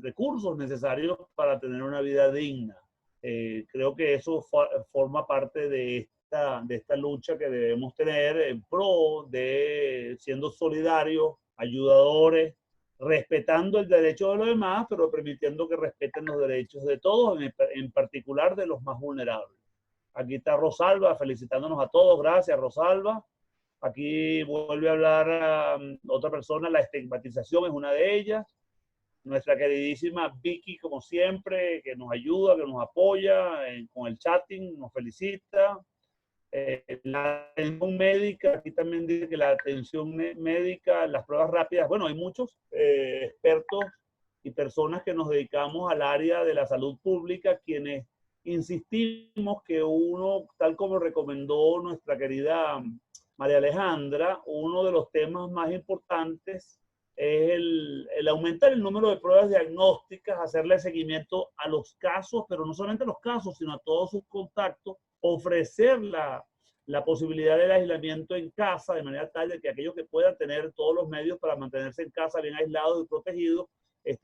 recursos necesarios para tener una vida digna. Creo que eso forma parte de esta lucha que debemos tener en pro de siendo solidarios, ayudadores, respetando el derecho de los demás, pero permitiendo que respeten los derechos de todos, en particular de los más vulnerables. Aquí está Rosalba felicitándonos a todos. Gracias, Rosalba. Aquí vuelve a hablar otra persona, la estigmatización es una de ellas. Nuestra queridísima Vicky, como siempre, que nos ayuda, que nos apoya con el chatting, nos felicita. La atención médica, aquí también dice que la atención médica, las pruebas rápidas, bueno, hay muchos expertos y personas que nos dedicamos al área de la salud pública, quienes insistimos que uno, tal como recomendó nuestra querida María Alejandra, uno de los temas más importantes es el aumentar el número de pruebas diagnósticas, hacerle seguimiento a los casos, pero no solamente a los casos, sino a todos sus contactos, ofrecer la posibilidad del aislamiento en casa, de manera tal de que aquellos que puedan tener todos los medios para mantenerse en casa bien aislados y protegidos,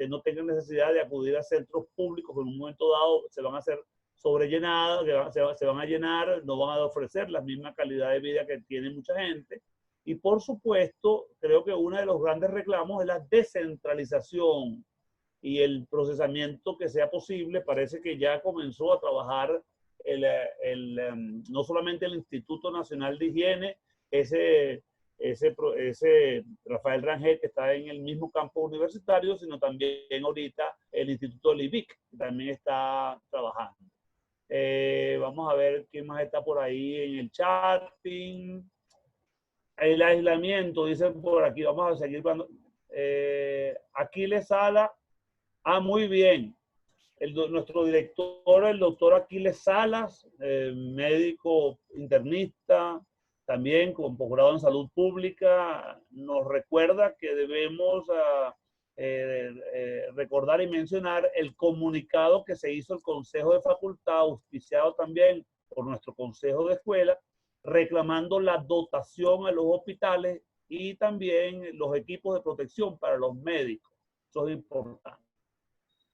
no tengan necesidad de acudir a centros públicos que en un momento dado se van a hacer sobrellenados, se van a llenar, no van a ofrecer la misma calidad de vida que tiene mucha gente. Y por supuesto, creo que uno de los grandes reclamos es la descentralización y el procesamiento que sea posible. Parece que ya comenzó a trabajar no solamente el Instituto Nacional de Higiene, ese Rafael Rangel, que está en el mismo campo universitario, sino también ahorita el Instituto del IBIC, que también está trabajando. Vamos a ver quién más está por ahí en el chatting. El aislamiento, dicen por aquí, vamos a seguir cuando Aquiles Sala, muy bien. Nuestro director, el doctor Aquiles Salas, médico internista, también con posgrado en salud pública, nos recuerda que debemos recordar y mencionar el comunicado que se hizo el Consejo de Facultad, auspiciado también por nuestro Consejo de Escuela, reclamando la dotación a los hospitales y también los equipos de protección para los médicos. Eso es importante.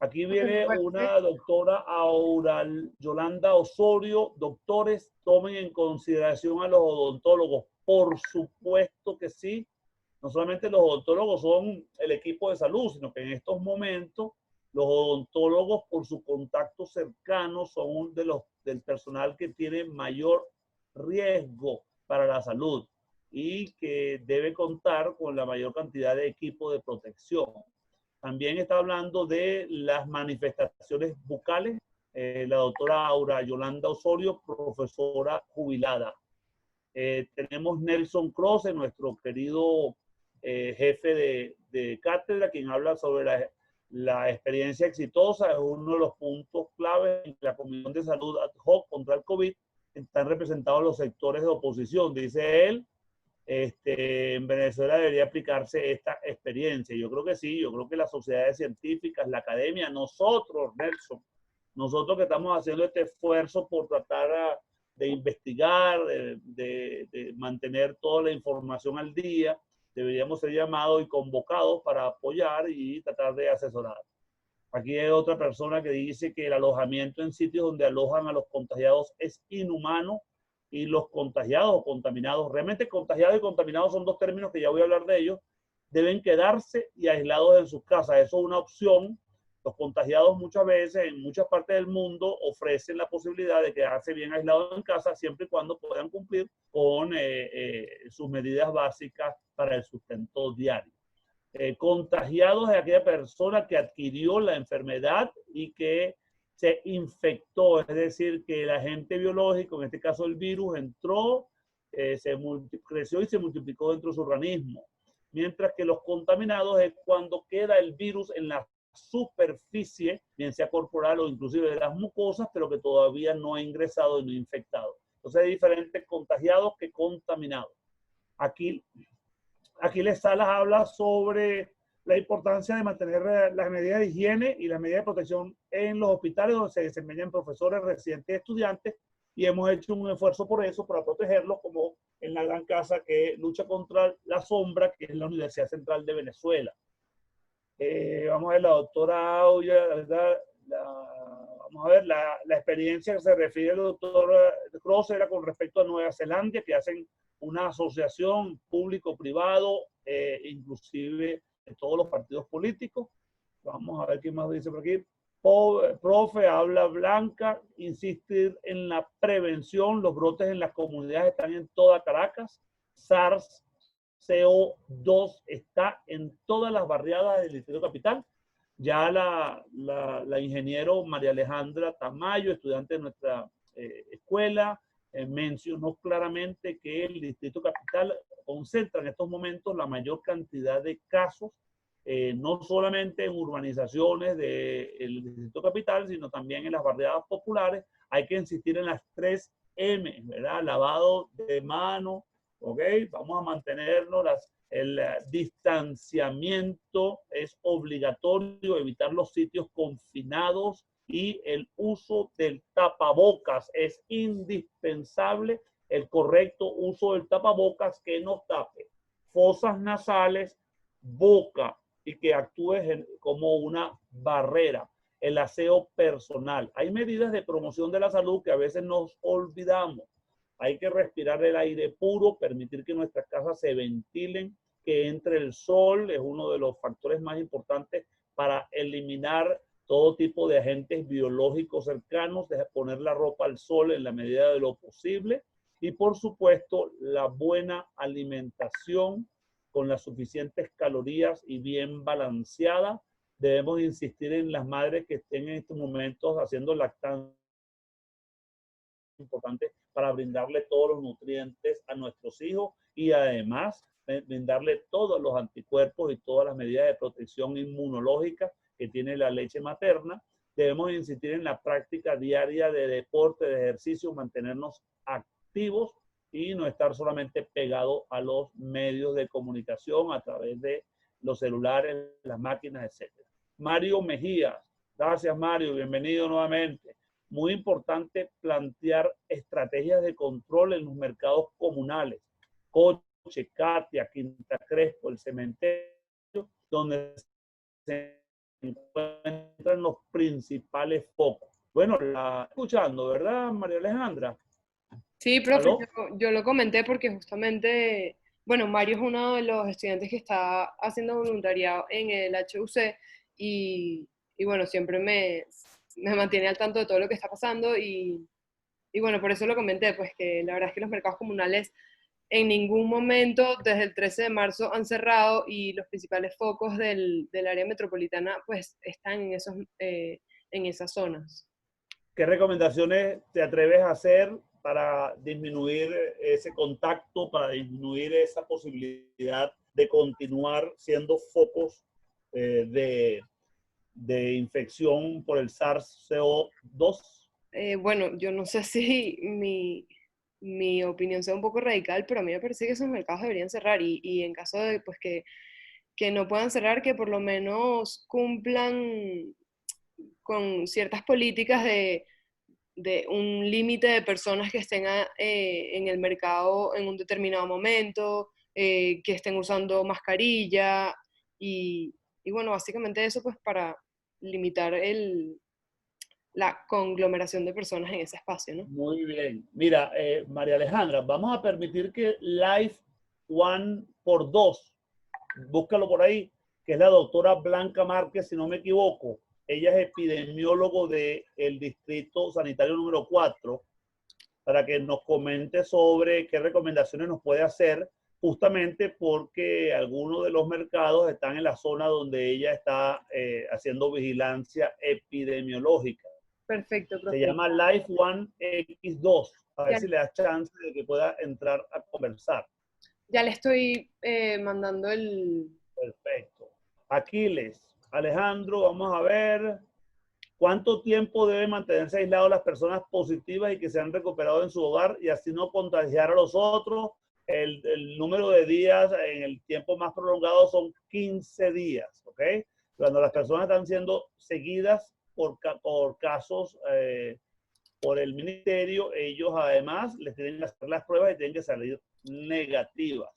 Aquí viene una doctora Aura Yolanda Osorio. Doctores, tomen en consideración a los odontólogos. Por supuesto que sí. No solamente los odontólogos son el equipo de salud, sino que en estos momentos los odontólogos, por su contacto cercano, son del personal que tiene mayor riesgo para la salud y que debe contar con la mayor cantidad de equipo de protección. También está hablando de las manifestaciones bucales. La doctora Aura Yolanda Osorio, profesora jubilada. Tenemos Nelson Croce, nuestro querido jefe de cátedra, quien habla sobre la experiencia exitosa. Es uno de los puntos clave en la Comisión de Salud ad hoc contra el COVID. Están representados los sectores de oposición. Dice él, en Venezuela debería aplicarse esta experiencia. Yo creo que sí, yo creo que las sociedades científicas, la academia, nosotros, Nelson, nosotros que estamos haciendo este esfuerzo por tratar de investigar, de mantener toda la información al día, deberíamos ser llamados y convocados para apoyar y tratar de asesorar. Aquí hay otra persona que dice que el alojamiento en sitios donde alojan a los contagiados es inhumano y los contagiados o contaminados, realmente contagiados y contaminados son dos términos que ya voy a hablar de ellos, deben quedarse y aislados en sus casas. Eso es una opción. Los contagiados muchas veces en muchas partes del mundo ofrecen la posibilidad de quedarse bien aislados en casa siempre y cuando puedan cumplir con sus medidas básicas para el sustento diario. Contagiados es aquella persona que adquirió la enfermedad y que se infectó, es decir, que el agente biológico, en este caso el virus, entró, creció y se multiplicó dentro de su organismo. Mientras que los contaminados es cuando queda el virus en la superficie, bien sea corporal o inclusive de las mucosas, pero que todavía no ha ingresado y no ha infectado. Entonces hay diferentes contagiados que contaminados. Aquí Les Salas habla sobre la importancia de mantener las medidas de higiene y las medidas de protección en los hospitales donde se desempeñan profesores, residentes y estudiantes, y hemos hecho un esfuerzo por eso, para protegerlos, como en la gran casa que lucha contra la sombra, que es la Universidad Central de Venezuela. Vamos a ver la doctora Auya, vamos a ver la experiencia que se refiere al doctor Croce era con respecto a Nueva Zelanda, que hacen una asociación público-privado, inclusive de todos los partidos políticos. Vamos a ver qué más dice por aquí. Profe, habla Blanca, insistir en la prevención. Los brotes en las comunidades están en toda Caracas. SARS-CoV-2 está en todas las barriadas del Distrito Capital. Ya la ingeniero María Alejandra Tamayo, estudiante de nuestra escuela, mencionó claramente que el Distrito Capital concentra en estos momentos la mayor cantidad de casos, no solamente en urbanizaciones del Distrito Capital, sino también en las barriadas populares. Hay que insistir en las 3 M, ¿verdad? Lavado de manos, ¿ok? Vamos a mantenernos, el distanciamiento es obligatorio, evitar los sitios confinados y el uso del tapabocas es indispensable, el correcto uso del tapabocas que nos tape fosas nasales, boca y que actúe como una barrera. El aseo personal. Hay medidas de promoción de la salud que a veces nos olvidamos. Hay que respirar el aire puro, permitir que nuestras casas se ventilen, que entre el sol, es uno de los factores más importantes para eliminar todo tipo de agentes biológicos cercanos, de poner la ropa al sol en la medida de lo posible y, por supuesto, la buena alimentación con las suficientes calorías y bien balanceada. Debemos insistir en las madres que estén en estos momentos haciendo lactancia, importante para brindarle todos los nutrientes a nuestros hijos y además brindarle todos los anticuerpos y todas las medidas de protección inmunológica que tiene la leche materna. Debemos insistir en la práctica diaria de deporte, de ejercicio, mantenernos activos y no estar solamente pegado a los medios de comunicación a través de los celulares, las máquinas, etc. Mario Mejías, gracias Mario, bienvenido nuevamente. Muy importante plantear estrategias de control en los mercados comunales. Coche, Katia, Quinta Crespo, el cementerio, donde se encuentran los principales focos. Bueno, la escuchando, ¿verdad, María Alejandra? Sí, profe, ¿Aló? yo lo comenté porque justamente, bueno, Mario es uno de los estudiantes que está haciendo voluntariado en el HUC y bueno, siempre me mantiene al tanto de todo lo que está pasando y bueno, por eso lo comenté, pues que la verdad es que los mercados comunales en ningún momento desde el 13 de marzo han cerrado y los principales focos del área metropolitana pues están en esas zonas. ¿Qué recomendaciones te atreves a hacer para disminuir ese contacto, para disminuir esa posibilidad de continuar siendo focos de infección por el SARS-CoV-2? Bueno, yo no sé si mi opinión sea un poco radical, pero a mí me parece que esos mercados deberían cerrar y en caso de pues, que no puedan cerrar, que por lo menos cumplan con ciertas políticas de un límite de personas que estén en el mercado en un determinado momento, que estén usando mascarilla y bueno, básicamente eso pues para limitar la conglomeración de personas en ese espacio, ¿no? Muy bien. Mira, María Alejandra, vamos a permitir que Live One por dos, búscalo por ahí, que es la doctora Blanca Márquez, si no me equivoco. Ella es epidemiólogo del Distrito Sanitario número 4, para que nos comente sobre qué recomendaciones nos puede hacer, justamente porque algunos de los mercados están en la zona donde ella está haciendo vigilancia epidemiológica. Perfecto, Se profe. llama Life One X2. A ver Ya, si le das chance de que pueda entrar a conversar. ya le estoy mandando el... Perfecto. Aquiles, Alejandro, vamos a ver cuánto tiempo deben mantenerse aislados las personas positivas y que se han recuperado en su hogar y así no contagiar a los otros. El número de días en el tiempo más prolongado son 15 días, ¿ok? Cuando las personas están siendo seguidas por casos por el ministerio, ellos además les tienen que hacer las pruebas y tienen que salir negativas.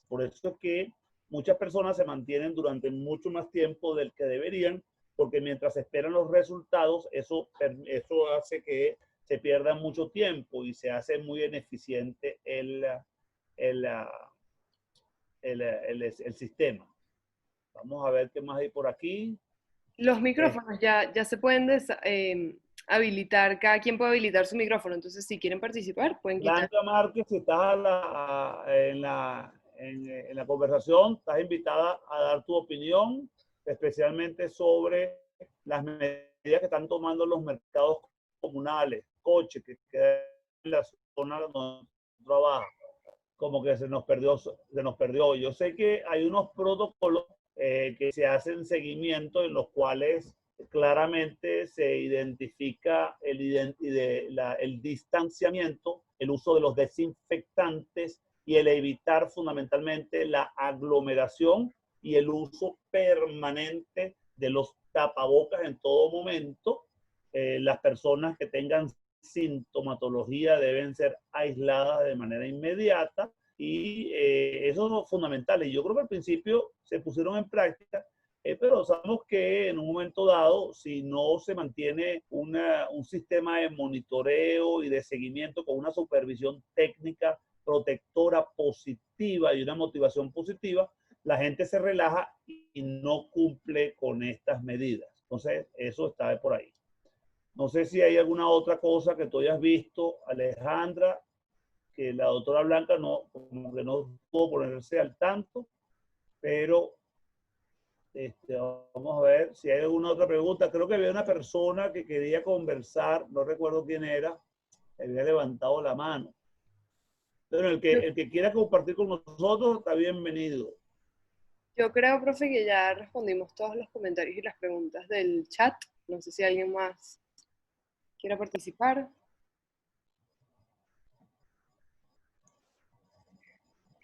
Por eso es que muchas personas se mantienen durante mucho más tiempo del que deberían, porque mientras esperan los resultados, eso hace que se pierda mucho tiempo y se hace muy ineficiente el sistema. Vamos a ver qué más hay por aquí. Los micrófonos ya se pueden habilitar, cada quien puede habilitar su micrófono, entonces si quieren participar, pueden quitar. Blanca Márquez, si estás en la conversación, estás invitada a dar tu opinión, especialmente sobre las medidas que están tomando los mercados comunales, coche, que queda en la zona donde trabaja, como que se nos perdió. Yo sé que hay unos protocolos que se hacen seguimiento en los cuales claramente se identifica el distanciamiento, el uso de los desinfectantes y el evitar fundamentalmente la aglomeración y el uso permanente de los tapabocas en todo momento. Las personas que tengan sintomatología deben ser aisladas de manera inmediata y eso es fundamental. Y yo creo que al principio se pusieron en práctica, pero sabemos que en un momento dado, si no se mantiene un sistema de monitoreo y de seguimiento con una supervisión técnica protectora positiva y una motivación positiva, la gente se relaja y no cumple con estas medidas. Entonces, eso está por ahí. No sé si hay alguna otra cosa que tú hayas visto, Alejandra, que la doctora Blanca no, como que no pudo ponerse al tanto, pero vamos a ver si hay alguna otra pregunta. Creo que había una persona que quería conversar, no recuerdo quién era, había levantado la mano. Pero el que quiera compartir con nosotros está bienvenido. Yo creo, profe, que ya respondimos todos los comentarios y las preguntas del chat. No sé si alguien más quiera participar.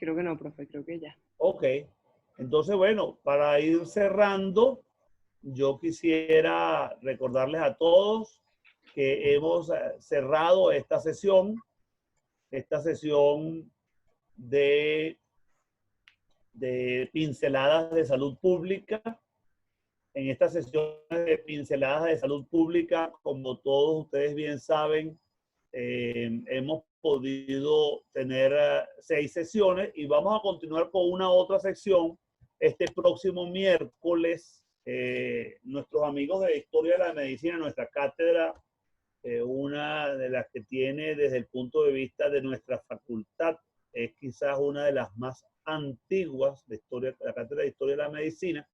Creo que no, profe, creo que ya. Ok. Entonces, bueno, para ir cerrando, yo quisiera recordarles a todos que hemos cerrado esta sesión de pinceladas de salud pública. En estas sesiones de pinceladas de salud pública, como todos ustedes bien saben, hemos podido tener 6 sesiones y vamos a continuar con una otra sección este próximo miércoles. Nuestros amigos de Historia de la Medicina, nuestra cátedra, una de las que tiene desde el punto de vista de nuestra facultad, es quizás una de las más antiguas de historia, la cátedra de Historia de la Medicina,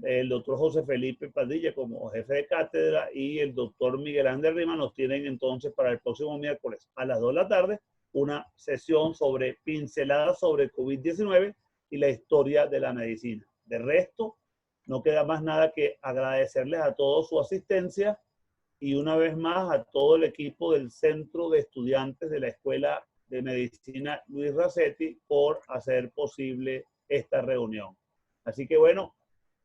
el doctor José Felipe Padilla como jefe de cátedra y el doctor Miguel Ángel Rima nos tienen entonces para el próximo miércoles a las 2 de la tarde una sesión sobre pinceladas sobre COVID-19 y la historia de la medicina. De resto, no queda más nada que agradecerles a todos su asistencia y una vez más a todo el equipo del Centro de Estudiantes de la Escuela de Medicina Luis Racetti por hacer posible esta reunión. Así que bueno,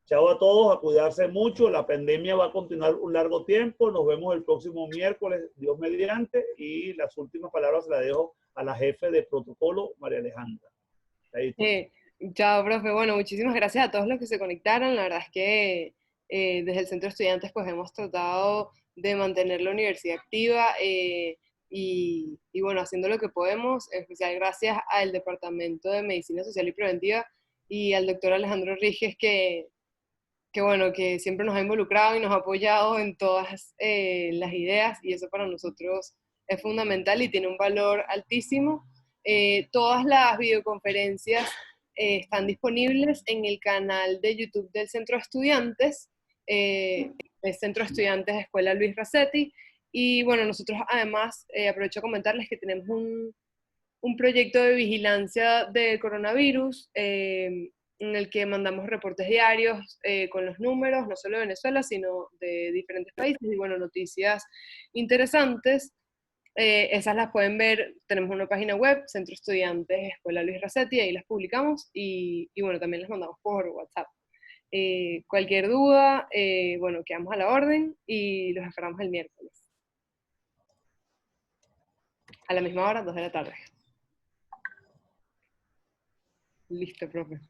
chao a todos, a cuidarse mucho. La pandemia va a continuar un largo tiempo. Nos vemos el próximo miércoles, Dios mediante. Y las últimas palabras se las dejo a la jefe de protocolo, María Alejandra. Eh, Chao, profe. Bueno, muchísimas gracias a todos los que se conectaron. La verdad es que desde el Centro de Estudiantes pues hemos tratado de mantener la universidad activa y bueno, haciendo lo que podemos, en especial gracias al Departamento de Medicina Social y Preventiva y al doctor Alejandro Ríguez que bueno, que siempre nos ha involucrado y nos ha apoyado en todas las ideas y eso para nosotros es fundamental y tiene un valor altísimo. Todas las videoconferencias están disponibles en el canal de YouTube del Centro de Estudiantes, el Centro de Estudiantes Escuela Luis Racetti. Y bueno, nosotros además, aprovecho a comentarles que tenemos un proyecto de vigilancia del coronavirus en el que mandamos reportes diarios con los números, no solo de Venezuela, sino de diferentes países y bueno, noticias interesantes. Esas las pueden ver, tenemos una página web, Centro Estudiantes Escuela Luis Racetti, ahí las publicamos y bueno, también las mandamos por WhatsApp. Cualquier duda, bueno, quedamos a la orden y los esperamos el miércoles. A la misma hora, 2 de la tarde. Listo, profe.